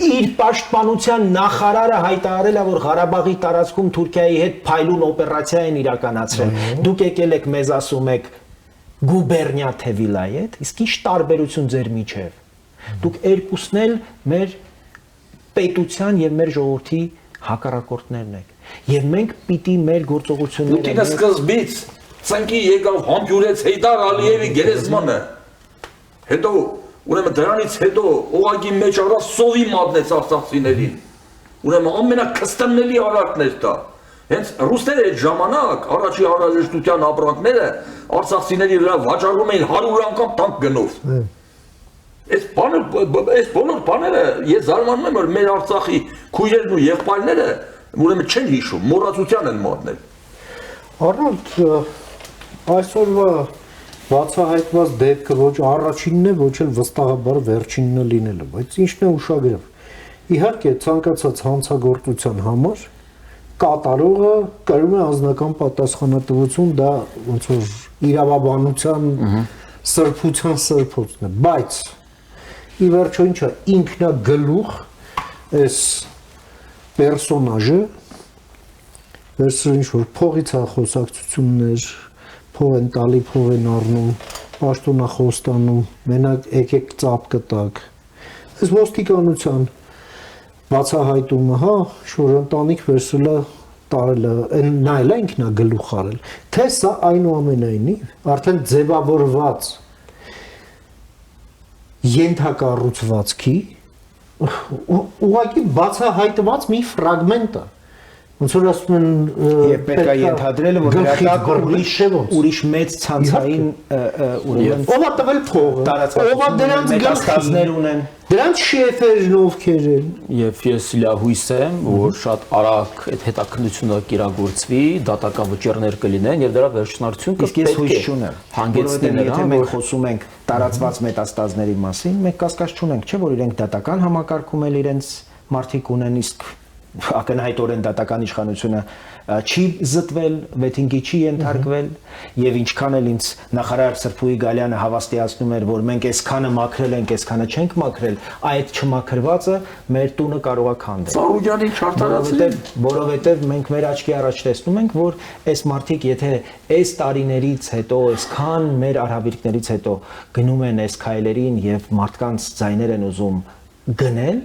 Իր պաշտպանության նախարարը հայտարարել է, որ Ղարաբաղի տարածքում Թուրքիայի հետ փայլուն օպերացիա են իրականացրել։ Դուք եկել եք մեզ ասում եք գուբերնիա թե վիլայետ, իսկ ի՞նչ տարբերություն ձեր միջև։ Դուք երկուսն էլ մեր պետության եւ մեր ժողովրդի հակառակորդներն եք։ Եվ մենք պիտի մեր գործողությունները Պուտինը սկզբից ցանկի եկավ համբյուրեց Հեյդար Ալիևի գերեզմանը։ Հետո ուրեմն դրանից հետո օղակի մեջ առած սովի մատնեց արցախցիներին։ Ուրեմն ամենակստանալի արարքներ դա։ Հենց ռուսները այդ ժամանակ առաջի հարաբերության ապրանքները արցախցիների վրա վաճառում էին 100 անգամ տանկ գնով։ Այս բոլոր բաները ես զարմանում եմ, որ մեր Արցախի քույրերն ու եղբայրները ուրեմն չեն հիշում, մոռացության են մատնել։ Արնոլդ, այսօրվա բացահայտված դեպքը ոչ առաջինն է, ոչ էլ վստահաբար վերջինն է լինելը, բայց ինչն է ուշագրավ։ Իհարկե, ցանկացած հանցագործության համար կատարողը կրում է անձնական պատասխանատվություն, դա ոնց որ իրավաբանության սրբության սրբոցն է, բայց ի վերջո ինչա ինքնագլուխ այս պերսոնաժը վերցրել ինչ-որ փողից խոսակցություններ, փող են տալի, փող են առնում, պաշտոնախոստանում, մենակ եկեք ծափ կտակ։ Այս ոստիկանության բացահայտումը, հա, շոր ընտանիք վերցրել է տարել է, նայել է ինքնագլուխ արել, թե սա այնուամենայնիվ արդեն ձևավորված ենթակառուցվածքի ուղղակի բացահայտված մի ֆրագմենտ է։ Ոնց որ ասում են եւ պետք է ենթադրել, որ դրա ուրիշ մեծ ցանցային ուրեմն ով է տվել փողը, ով է դրանց գլխներ ունեն, դրանց շեֆերն ովքեր են։ Եվ ես լիահույս եմ, որ շատ արագ այդ հետաքննությունը կիրագործվի, դատական վճիռներ կլինեն եւ դրա վերջնարդյունքը իսկ ես հույս չունեմ, որովհետեւ եթե մենք խոսում ենք տարածված մետաստազների մասին, մենք կասկած չունենք, չէ՞ որ իրենք դատական համակարգում էլ իրենց մարդիկ ունեն, իսկ ակնհայտորեն դատական իշխանությունը չի զտվել, վեթինգի չի ենթարկվել եւ ինչքան էլ ինձ նախարար Սրփուի Գալյանը հավաստիացնում էր, որ մենք այսքանը մաքրել ենք, այսքանը չենք մաքրել, այդ չմաքրվածը մեր տունը կարող է քանդել։ Սարուջանին չարտարացրել, որովհետեւ մենք մեր աչքի առաջ տեսնում ենք, որ այս մարդիկ եթե այս տարիներից հետո, այսքան մեր արհավիրքներից հետո գնում են այս քայլերին եւ մարդկանց ձայներ են ուզում գնել,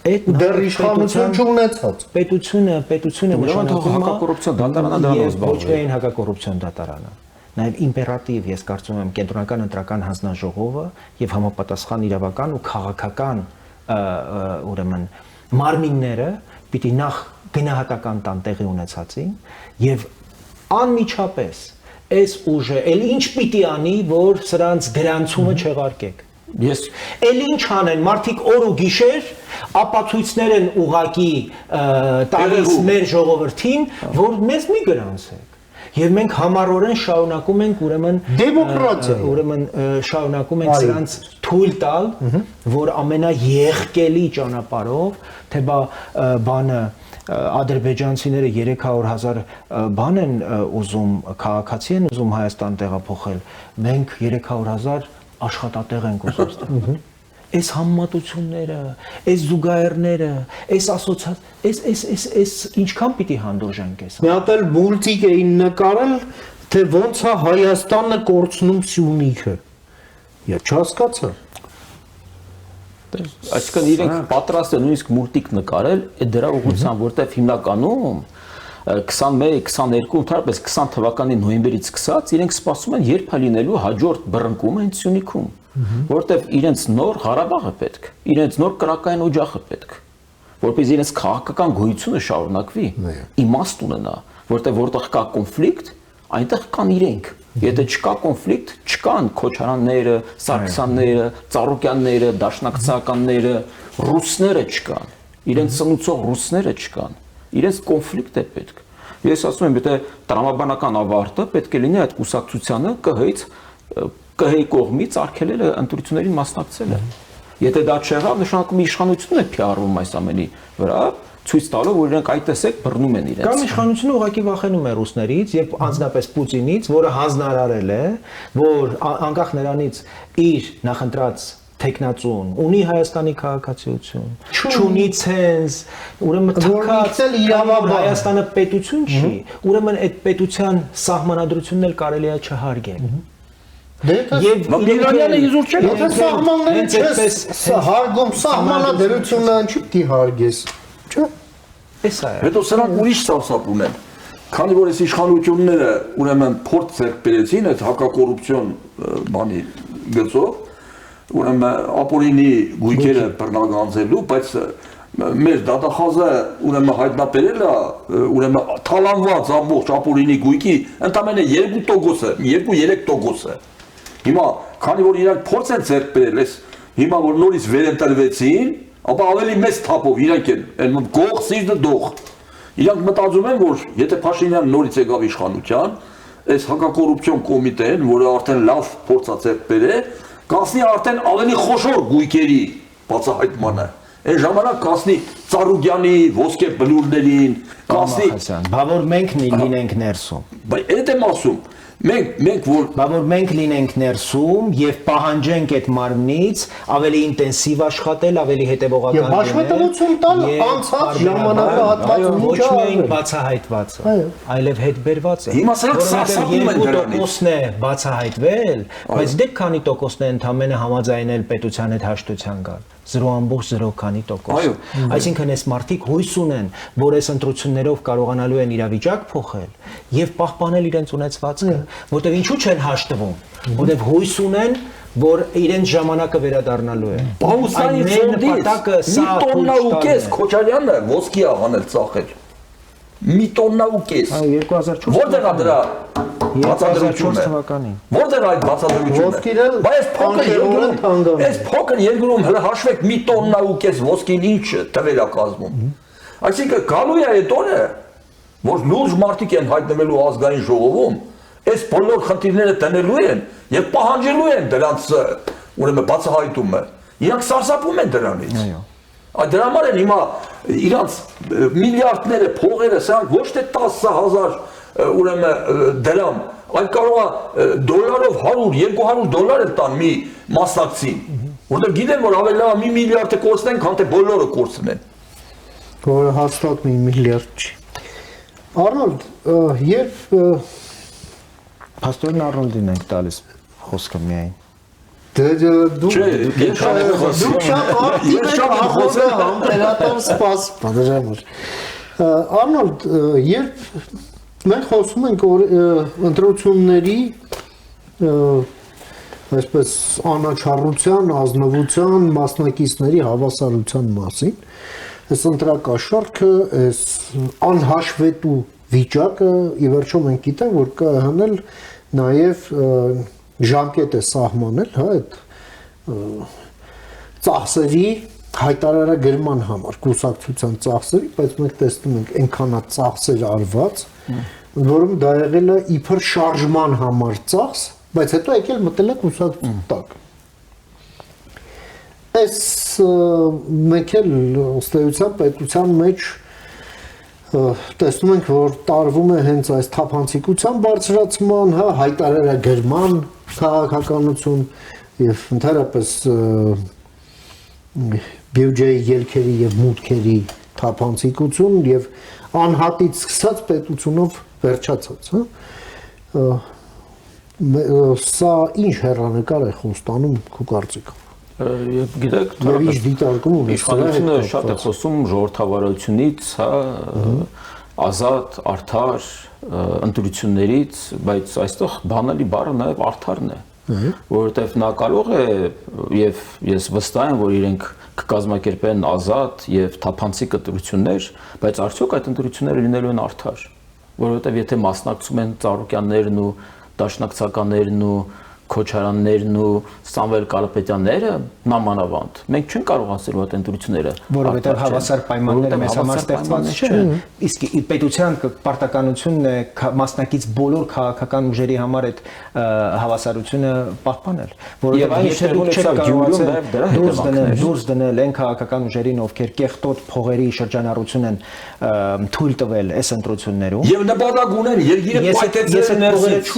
այդ դեռ իշխանություն չունեցած պետությունը նշանակում է հակակոռուպցիոն դատարանը դրանով զբաղվում ոչ միայն հակակոռուպցիոն դատարանը նաև իմպերատիվ, ես կարծում եմ, կենտրոնական ընտրական հանձնաժողովը եւ համապատասխան իրավական ու քաղաքական ուրեմն մարմինները պիտի նախ գնահատական տան տեղի ունեցածին եւ անմիջապես այս ուժը էլ ինչ պիտի անի, որ սրանց գրանցումը չեղարկեք։ Ես Էլ ինչ անեն, մարդիկ օր ու գիշեր ապացույցներ են ուղակի տալիս մեր ժողովրդին, որ մեզ մի գրանցեք։ Եվ մենք համառորեն շարունակում ենք ուրեմն դեմոկրատիա, ուրեմն շարունակում ենք սրանց թույլ տալ, որ ամենաեղկելի ճանապարհով, թե բանը ադրբեջանցիները 300,000 բան են ուզում, քաղաքացի են ուզում Հայաստան տեղափոխել, մենք 300,000 աշխատատեղ ենք ուզում ստեղծել։ Այս համեմատությունները, այս զուգահեռները, այս ինչքան պիտի հանդուրժենք այս։ Մի հատ էլ մուլտիկ էին նկարել, թե ոնց է Հայաստանը կորցնում Սյունիքը։ Ես չհասկացա։ այսինքն իրենք պատրաստ են նույնիսկ մուլտիկ նկարել այդ դրա ուղղությամբ, որտեղ հիմնականում 21, 22, ընդհանրապես 20 թվականի նոյեմբերից սկսած իրենք սպասում են երբ է լինելու հաջորդ բռնկումը հենց Սյունիքում, որտեղ իրենց նոր Ղարաբաղը պետք, իրենց նոր կրակային օջախը պետք, որպես իրենց քաղաքական գոյությունը շարունակվի, իմաստ ունենա, որտեղ կա կոնֆլիկտ, այնտեղ կան իրենք։ Եթե չկա կոնֆլիկտ, չկան Քոչարանները, Սարգսյանները, Ծառուկյանները, Դաշնակցականները, ռուսները չկան, իրենց սնուցող ռուսները չկան, իրենց կոնֆլիկտ է պետք։ Ես ասում եմ, եթե տրամաբանական ավարտը պետք է լինի այդ կուսակցությանը ԿՀ-ի կողմից արգելելը ընտրություններին մասնակցելը։ Եթե դա չեղավ, նշանակում է իշխանությունն է փիառվում այս ամենի վրա, ցույց տալով, որ իրենք այդ տեսեք բռնում են իրենց։ Կամ իշխանությունը ուղղակի վախենում է ռուսներից եւ անձնապես Պուտինից, որը հանձնարարել է, որ անկախ նրանից իր նախընտրած տեխնացուն ունի Հայաստանի քաղաքացիություն, չունի ցենզ, ուրեմն թքած իրավաբան Հայաստանը պետություն չի, ուրեմն այդ պետության սահմանադրությունն էլ կարելի է չհարգել։ Եվ Միրանյանը իզուր չէ։ Եթե սահմանները չես հարգում, սահմանադրությունը ինչի՞ պիտի հարգես։ Չէ։ Էս է։ Հետո սրանք ուրիշ սարսափ ունեն։ Քանի որ այս իշխանությունները ուրեմն փորձ ձեռք բերեցին այդ հակակոռուպցիոն բանի գծով, ուրեմն ապօրինի գույքերը բռնագանձելու, բայց մեր դատախազը ուրեմն հայտնաբերել է ուրեմն թալանված ամբողջ ապօրինի գույքի ընդամենը 2%-ը, 2-3%-ը։ Հիմա, քանի որ իրանք փորձ են ձեռք բերել, այս հիմա որ նորից վերընտրվեցին, ապա ավելի մեծ թափով իրանք են գող սիրտը դող։ Իրանք մտածում են, որ եթե Փաշինյանը նորից եկավ իշխանության, այս հակակոռուպցիոն կոմիտեն, որը արդեն լավ փորձ է ձեռք բերել, կասնի արդեն ավելի խոշոր գույքերի բացահայտմանը։ Այն ժամանակ կասնի Ծառուկյանի ոսկե բլուրներին, կասնի, բա որ մենք լինենք ներսում։ բայց այդ եմ ասում, մենք որ Բա որ մենք լինենք ներսում եւ պահանջենք այդ մարմնից ավելի ինտենսիվ աշխատել, ավելի հետեւողական Եվ հաշվետվություն տալ անցած ժամանակահատվածում ոչ միայն բացահայտվածը, այլև հետբերված է։ Հիմա սրանք սարսափում են դրանից։ 2%-ն է բացահայտվել, բայց դե քանի տոկոսն է ընդամենը համաձայնել պետության հետ հաշտության գալ։ 0.0 քանի տոկոս։ Այսինքն այս մարդիկ հույս ունեն, որ այս ընտրություններով կարողանալու են իրավիճակ փոխել եւ պահպանել իրենց ունեցվածքը, որտեղ ինչու չեն հաշտվում, որտեղ հույս ունեն, որ իրենց ժամանակը վերադառնալու է։ Պաուսայի ֆոնդից մի տոննա ու կես Քոչարյանը ոսկի ա հանել ծախել։ Մի տոննա ու կես։ 2004 Որտեղ է դրա 2004 թվականին։ Որտեղ այդ բացատրությունը։ Բայց այս փոքր երկրում հələ հաշվեք մի տոննա ու կես ոսկին ինչ թվեր է կազմում։ Այսինքն գալու է այդ օրը, որ լուրջ մարդիկ են հայտնվելու ազգային ժողովում, այս բոլոր խնդիրները տնելու են եւ պահանջելու են դրանց ուրեմն բացահայտումը։ Իրանք սարսափում են դրանից։ Այո։ Դրա համար են հիմա իրանց միլիարդները, փողերը, սրանք ոչ թե 10,000 ուրեմն դրամ, այլ կարող է դոլարով 100-200 դոլար էլ տան մի մասնակցին, որտեղ գիտեն, որ ավելի լավ մի միլիարդը կորցնեն, քան թե բոլորը կորցնեն։ Որը հաստատ մի միլիարդ չի։ Արնոլդ, երբ Փաստորեն Արնոլդին ենք տալիս խոսքը միայն։ դուք շատ ակտիվ եք խոսել համբերատար սպասում, պատժամուր։ Արնոլդ, երբ մենք խոսում ենք ընտրությունների այսպես անաչառության, ազնվության, մասնակիցների հավասարության մասին։ Այս ընտրակաշառքը, այս անհաշվետու վիճակը ի վերջո մենք գիտենք, որ կա հանել նաև ժամկետ է սահմանել, հա, այդ ծախսերի հայտարարագրման համար, կուսակցության ծախսերի, բայց մենք տեսնում ենք այնքանա ծախսեր արված, որում դա եղել է իբր շարժման համար ծախս, բայց հետո եկել մտել է կուսակցության տակ։ Այս մենք էլ ըստ էության պետության մեջ տեսնում ենք, որ տարվում է հենց այս թափանցիկության բարձրացման, հա, հայտարարագրման քաղաքականություն եւ ընդհանրապես բյուջեի ելքերի եւ մուտքերի թափանցիկություն եւ անհատից սկսած պետությունով վերջացած, հա, սա ինչ հեռանկար է խոստանում քո կարծիքով։ Եվ գիտեք, ինչ դիտարկում ունի իշխանությունը շատ է խոսում ժողովրդավարությունից, հա, ազատ, արդար ընտրություններից, բայց այստեղ բանալի բառը նաև արդարն է, որովհետև նա կարող է եւ ես վստահ եմ, որ իրենք կկազմակերպեն ազատ եւ թափանցիկ ընտրություններ, բայց արդյոք այդ ընտրությունները լինելու են արդար, որովհետև եթե մասնակցում են Ծառուկյաններն ու Դաշնակցականներն ու Քոչարաններն ու Սամվել Կարապետյանները նամանավանդ մենք չենք կարող ասել որ այդ ընտրությունները որովհետև հավասար պայմանները մեզ համար ստեղծված չեն իսկ պետության պարտականությունն է մասնակից բոլոր քաղաքական ուժերի համար այդ հավասարությունը պահպանել որովհետև եթե դուք չեք կարողացել դուրս դնել այն քաղաքական ուժերին ովքեր կեղտոտ փողերի շրջանառություն են թույլ տվել այս ընտրություններում եւ նպատակ ունեն երկիրը պայթեցնել ներսից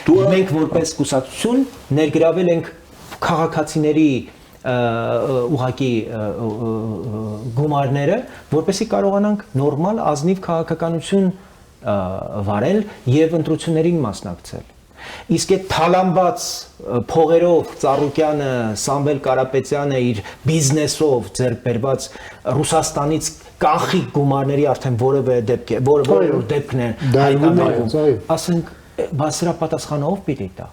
Մենք որպես կուսակցություն ներգրավել ենք քաղաքացիների ուղղակի գումարները, որպեսզի կարողանանք նորմալ ազնիվ քաղաքականություն վարել եւ ընտրություններին մասնակցել։ Իսկ այդ թալանված փողերով Ծառուկյանը, Սամվել Կարապետյանը իր բիզնեսով ձեռք բերված Ռուսաստանից կանխիկ գումարների արդեն որևէ դեպքն է հայտնաբերվում, ասենք Բասրա պատասխանով պիտի տա։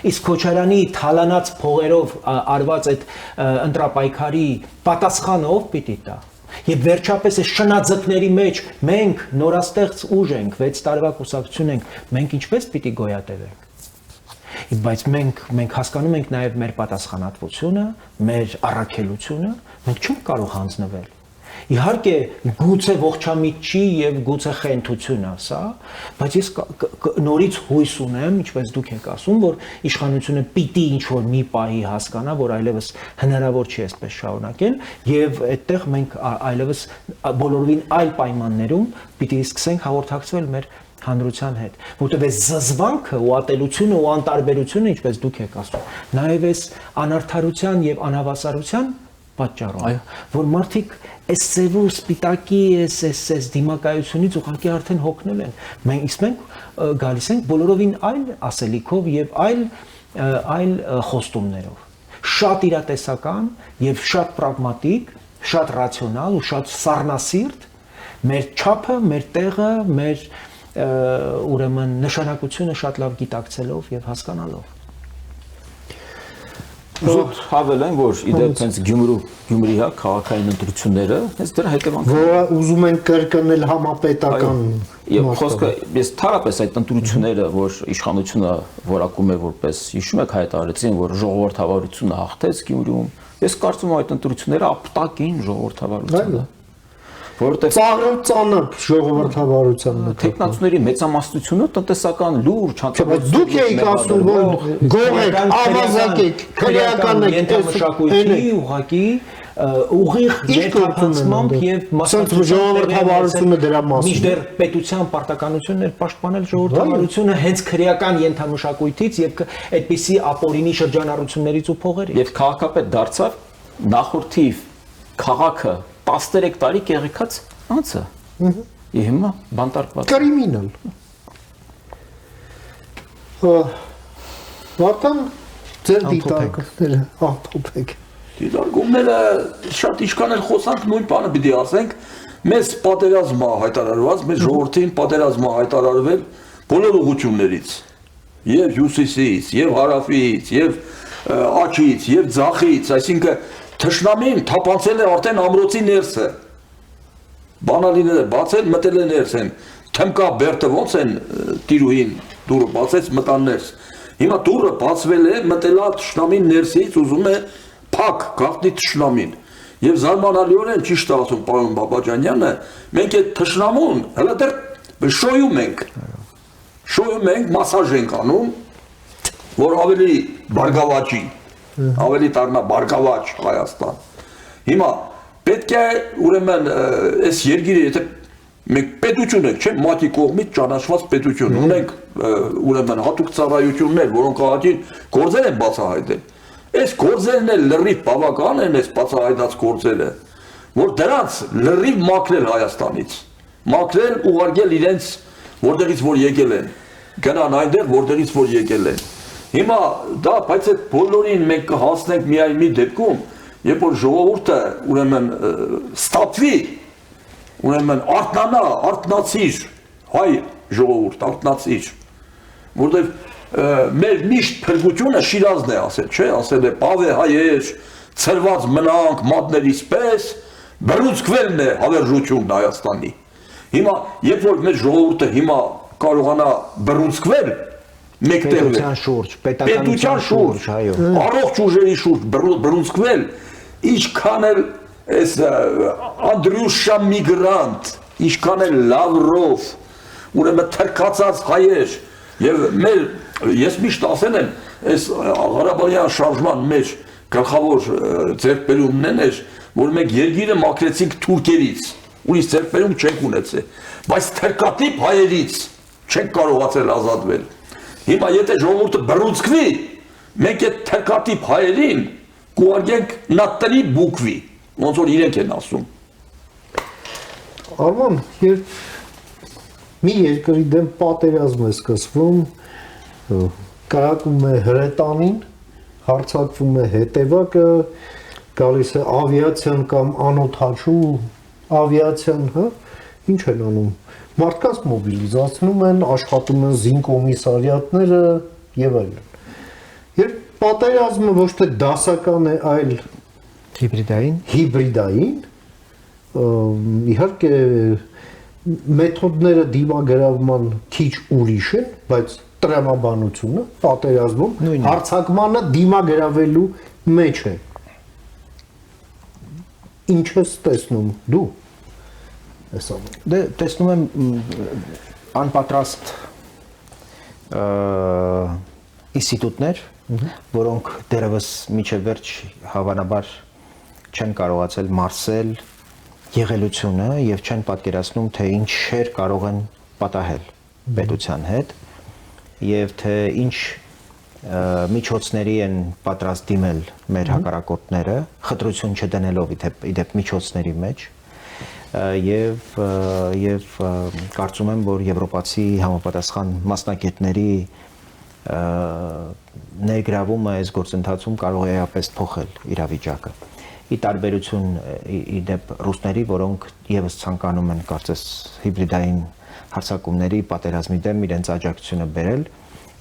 Իսկ Քոչարյանի թալանած փողերով արված այդ ընտրապայքարի պատասխանով պիտի տա։ Եվ վերջապես այս շնաձկների մեջ մենք նորաստեղծ ուժ ենք, 6 տարվա կուսակցություն ենք, մենք ինչպես պիտի գոյատևենք։ Բայց մենք հասկանում ենք նաև մեր պատասխանատվությունը, մեր առաքելությունը, մենք չենք կարող հանձնվել։ Իհարկե գուցե ողջամիտ չի եւ գուցե խենթություն է սա, բայց ես նորից հույս ունեմ, ինչպես դուք եք ասում, որ իշխանությունը պիտի ինչ-որ մի պահի հասկանա, որ այլևս հնարավոր չի այսպես շարունակել եւ այդտեղ մենք այլևս բոլորովին այլ պայմաններում պիտի սկսենք հաղորդակցվել մեր հանրության հետ, որտեղ այս զզվանքը ու ատելությունը ու անտարբերությունը, ինչպես դուք եք ասում, նաեւ այս անարդարության եւ անհավասարության պատճառով, որ մարդիկ այս ծերու սպիտակի այս դիմակայությունից ուղղակի արդեն հոգնել են։ Մենք գալիս ենք բոլորովին այլ ասելիքով եւ այլ խոստումներով։ Շատ իրատեսական եւ շատ պրագմատիկ, շատ ռացիոնալ ու շատ սառնասիրտ մեր չափը, մեր տեղը, մեր ուրեմն նշանակությունը շատ լավ գիտակցելով եւ հասկանալով։ Ուզում հավելեմ, որ իդեպ հենց Գյումրի հա քաղաքային ընտրությունները հենց դրա հետևանքով որ ուզում են կրկնել համապետական եւ խոսքը ես թարապես այդ ընտրությունները որ իշխանությունը որակում է որպես հիշում եք հայտարարեցին որ ժողովրդավարությունը հաղթեց Գյումրիում ես կարծում եմ այդ ընտրությունները ապտակին ժողովրդավարությունն է որովհետեւ ծանոթ ժողովրդավարության մեջ տեխնացուների մեծամասնությունը տնտեսական լուրջ բայց դուք եք ասում որ գողեք ավազակեք քրեական ենթամշակույթի ուղղակի ուղիղ ներթափանցմամբ եւ մասնավոր ժողովրդավարությունը դրա մասին մինչդեռ պետության պարտականությունն էր պաշտպանել ժողովրդավարությունը հենց քրեական ենթամշակույթից եւ այդպիսի ապօրինի շրջանառություններից ու փողերից եւ քաղաքապետ դարձավ նախորդիվ քաղաքը 13 տարի կեղեքած անցը։ Եվ հիմա բանտարկված։ Կրիմինալ։ Վարդան ձեր դիտարկները ամփոփեք։ Դիտարկումները շատ ինչքան էլ խոսանք նույն բանը պիտի ասենք, մեզ պատերազմը հայտարարված, մեզ ժողովրդին պատերազմը հայտարարվել բոլոր ուղղություններից։ եւ հյուսիսից, եւ հարավից, եւ աչից, եւ ձախից, այսինքն թշնամին թափանցել է արդեն ամրոցի ներսը։ Բանալիները բացել, մտել են ներս են։ Թմկա բերտը ոնց են տիրուհին դուրը բացեց մտան ներս։ Հիմա դուրը բացվել է, մտելա թշնամին ներսից, ուզում է փակ գաղտնի թշնամին։ Եվ զարմանալիորեն ճիշտ է ասում պարոն Բաբաջանյանը, մենք այդ թշնամուն հələ դեռ շոյում ենք, մասաժ ենք անում, որ ավելի բարգավաճի, ավելի դառնա բարգավաճ Հայաստան։ Հիմա պետք է ուրեմն այս երկիրը եթե մենք պետություն ենք, չէ՞, մատի կողմից ճանաչված պետություն ունենք, ուրեմն հատուկ ծառայություններ, որոնք ահագին գործեր են բացահայտել։ Այս գործերն էլ լրիվ բավական են, այս բացահայտած գործերը, որ դրանց լրիվ մաքրել Հայաստանից, մաքրել ուղարկել իրենց որտեղից որ եկել են, գնան այնտեղ որտեղից որ եկել են։ Հիմա դա բայց այդ բոլորին մենք կհասնենք միայն մի դեպքում, երբ որ ժողովուրդը ուրեմն ստապվի, ուրեմն արթնացիր, հայ ժողովուրդ, արթնացիր, որտեղ մեր միշտ փրկությունը Շիրազն է ասել, չէ, ասել է պավե հայեր, ծրված մնանք մատներիս պես, բռունցքվելն է հավերժությունն Հայաստանի։ Հիմա երբ որ մեր ժողովուրդը հիմա կարողանա բռունցքվել մեկտեղվել պետության շուրջ, առողջ ուժերի շուրջ բռունցքվել, ինչքան էլ այս Անդրյուշա միգրանտ, ինչքան էլ Լավրով, ուրեմն թրքացած հայեր եւ մեր ես միշտ ասել եմ, այս Ղարաբաղյան շարժման մեջ գլխավոր ձեռքբերումն էր, որ մենք երկիրը մաքրեցինք թուրքերից, ուրիշ ձեռքբերում չենք ունեցել, բայց թրքատիպ հայերից չենք կարողացել ազատվել։ Հիմա եթե ժողովուրդը բռունցքվի, մենք այդ թրքատիպ հայերին կուղարկենք նատելի բուկվի, ոնց որ իրենք են ասում։ Արման, երբ մի երկրի դեմ պատերազմ է սկսվում, կրակում է հրետանին, հարձակվում է հետևակը, գալիս է ավիացիան կամ անօդաչու ավիացիան, հա, ինչ են անում։ Մարդկանց մոբիլիզացնում են, աշխատում են զինկոմիսարիատները եւ այլն։ Երբ պատերազմը ոչ թե դասական է, այլ հիբրիդային, իհարկե մեթոդները դիմագրավման քիչ ուրիշ են, բայց տրամաբանությունը պատերազմում հարձակմանը դիմագրավելու մեջ է։ Ինչ ես տեսնում դու այս ամենը։ Դե տեսնում եմ անպատրաստ ինստիտուտներ, որոնք դեռևս միջև վերջ հավանաբար չեն կարողացել մարսել եղելությունը եւ չեն պատկերացնում, թե ինչեր կարող են պատահել պետության հետ եւ թե ինչ միջոցների են պատրաստ դիմել մեր հակառակորդները, խտրություն չդնելով իդեպ միջոցների մեջ եւ կարծում եմ, որ եվրոպացի համապատասխան մասնագետների ներգրավումը այս գործընթացում կարող է էապես փոխել իրավիճակը։ Ի տարբերություն իդեպ ռուսների, որոնք եւս ցանկանում են կարծես հիբրիդային հարձակումների պատերազմի դեմ իրենց աջակցությունը բերել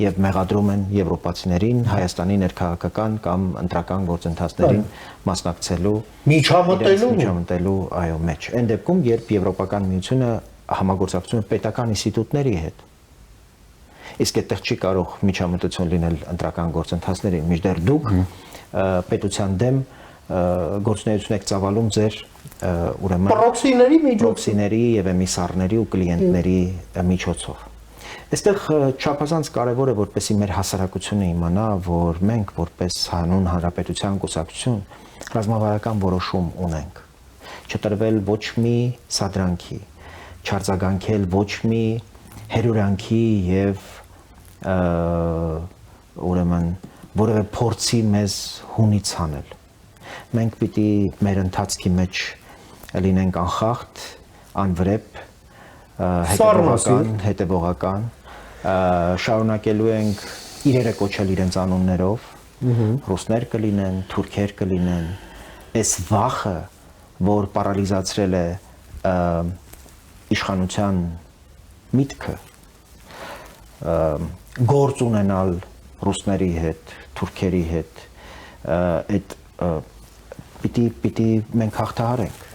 եւ մեղադրում են եվրոպացիներին Հայաստանի ներքաղաքական կամ ընտրական գործընթացներին մասնակցելու միջամտելու այո մեջ։ Այն դեպքում, երբ Եվրոպական միությունը համագործակցում է պետական ինստիտուտների հետ, իսկ այդտեղ չի կարող միջամտություն լինել ընտրական գործընթացների, մինչդեռ դուք պետության դեմ գործունեություն եք ծավալում ձեր ուրեմն պրոքսիների եւ էմիսարների ու կլիենտների միջոցով։ Այստեղ չափազանց կարևոր է, որպեսզի մեր հասարակությունը իմանա, որ մենք որպես հանուն հանրապետության կուսակցություն ռազմավարական որոշում ունենք։ Չտրվել ոչ մի սադրանքի, չարձագանքել ոչ մի հերյուրանքի եւ ուրեմն որևէ փորձի մեզ հունից հանել։ Մենք պիտի մեր ընթացքի մեջ լինենք անխախտ, անվրեպ, հետևողական, շարունակելու ենք իրերը կոչել իրենց անուններով, ռուսներ կլինեն, թուրքեր կլինեն, այս վախը, որ պարալիզացրել է իշխանության միտքը, գործ ունենալ ռուսների հետ, թուրքերի հետ, այդ պիտի մենք հաղթահարենք։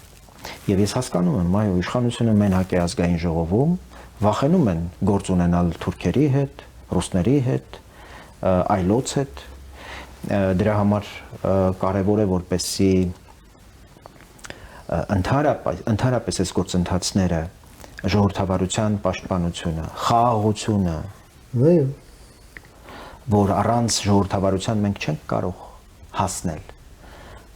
Եվ ես հասկանում եմ, այո, իշխանությունը մենակ է ազգային ժողովում, վախենում են գործ ունենալ թուրքերի հետ, ռուսների հետ, այլոց հետ։ Դրա համար կարևոր է որպեսզի ընդհանրապես այս գործընթացները ժողովրդավարության պաշտպանությունը, խաղաղությունը, որ առանց ժողովրդավարության մենք չենք կարող հասնել,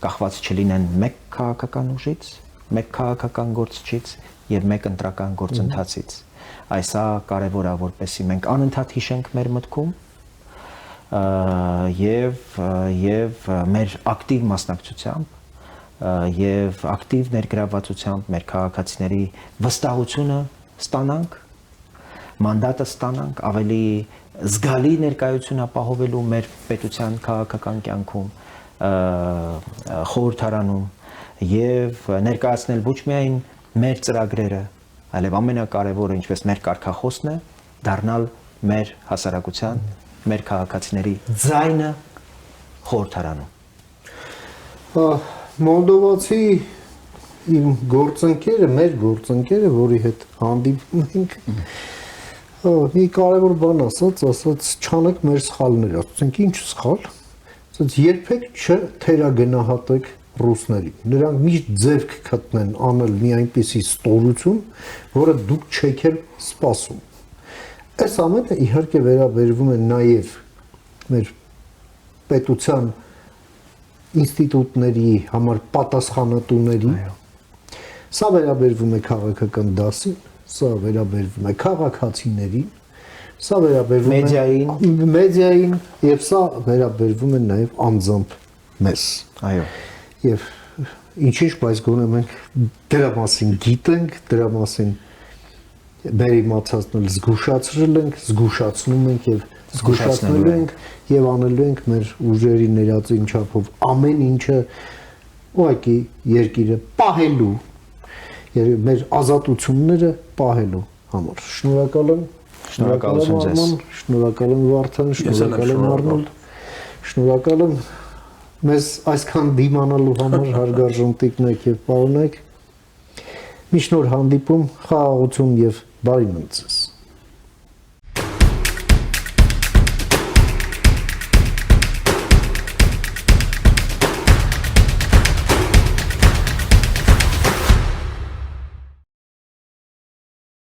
կախված չլինեն մեկ քաղաքական ուժից, մեկ քաղաքական գործչից եւ մեկ ընտրական գործընթացից։ Այսա կարևոր է, որպեսզի մենք անընդհատ հիշենք մեր մտքում եւ մեր ակտիվ մասնակցությամբ եւ ակտիվ ներգրավվածությամբ մեր քաղաքացիների վստահությունը ստանանք, մանդատը ստանանք, ավելի զգալի ներկայություն ապահովելու մեր պետության քաղաքական կյանքում, խորհրդարանում եւ ներկայացնել ոչ միայն մեր ծրագրերը, այլև ամենակարևորը, ինչպես մեր կարգախոսն է, դառնալ մեր հասարակության, մեր քաղաքացիների ձայնը խորհրդարանում։ Մոլդովացի իմ գործընկերը, մեր գործընկերը, որի հետ հանդիպում ենք, մի կարևոր բան ասաց, չանեք մեր սխալները, ասենք ինչ սխալ, ասաց երբեք չթերագնահատեք ռուսներին։ Նրանք միշտ ձև կգտնեն անել մի այնպիսի ստորություն, որը դուք չեք էլ սպասում։ Այս ամենը իհարկե վերաբերվում է նաև մեր պետության ինստիտուտների համար պատասխանատուների։ Սա վերաբերվում է քաղաքական դասին, սա վերաբերվում է քաղաքացիներին, սա վերաբերվում է մեդիային եւ սա վերաբերվում է նաև անձամբ մեզ։ Այո։ Եվ ինչ-ինչ, բայց գոնե մենք դրա մասին գիտենք, դրա մասին մեր իմացածն զգուշացրել ենք, զգուշացնում ենք եւ զգուշացնելու ենք եւ անելու ենք մեր ուժերի ներածին չափով ամեն ինչը ուղղակի երկիրը պահելու եւ մեր ազատությունները պահելու համար։ Շնորհակալ եմ։ Շնորհակալություն ձեզ։ Շնորհակալ եմ Վարդան, շնորհակալ եմ Արնոլդ։ Շնորհակալ եմ մեզ այսքան դիմանալու համար հարգարժան տիկնեք եւ պարոնեք։ Միշտ նոր հանդիպում, խաղաղություն եւ բարի մնացեք։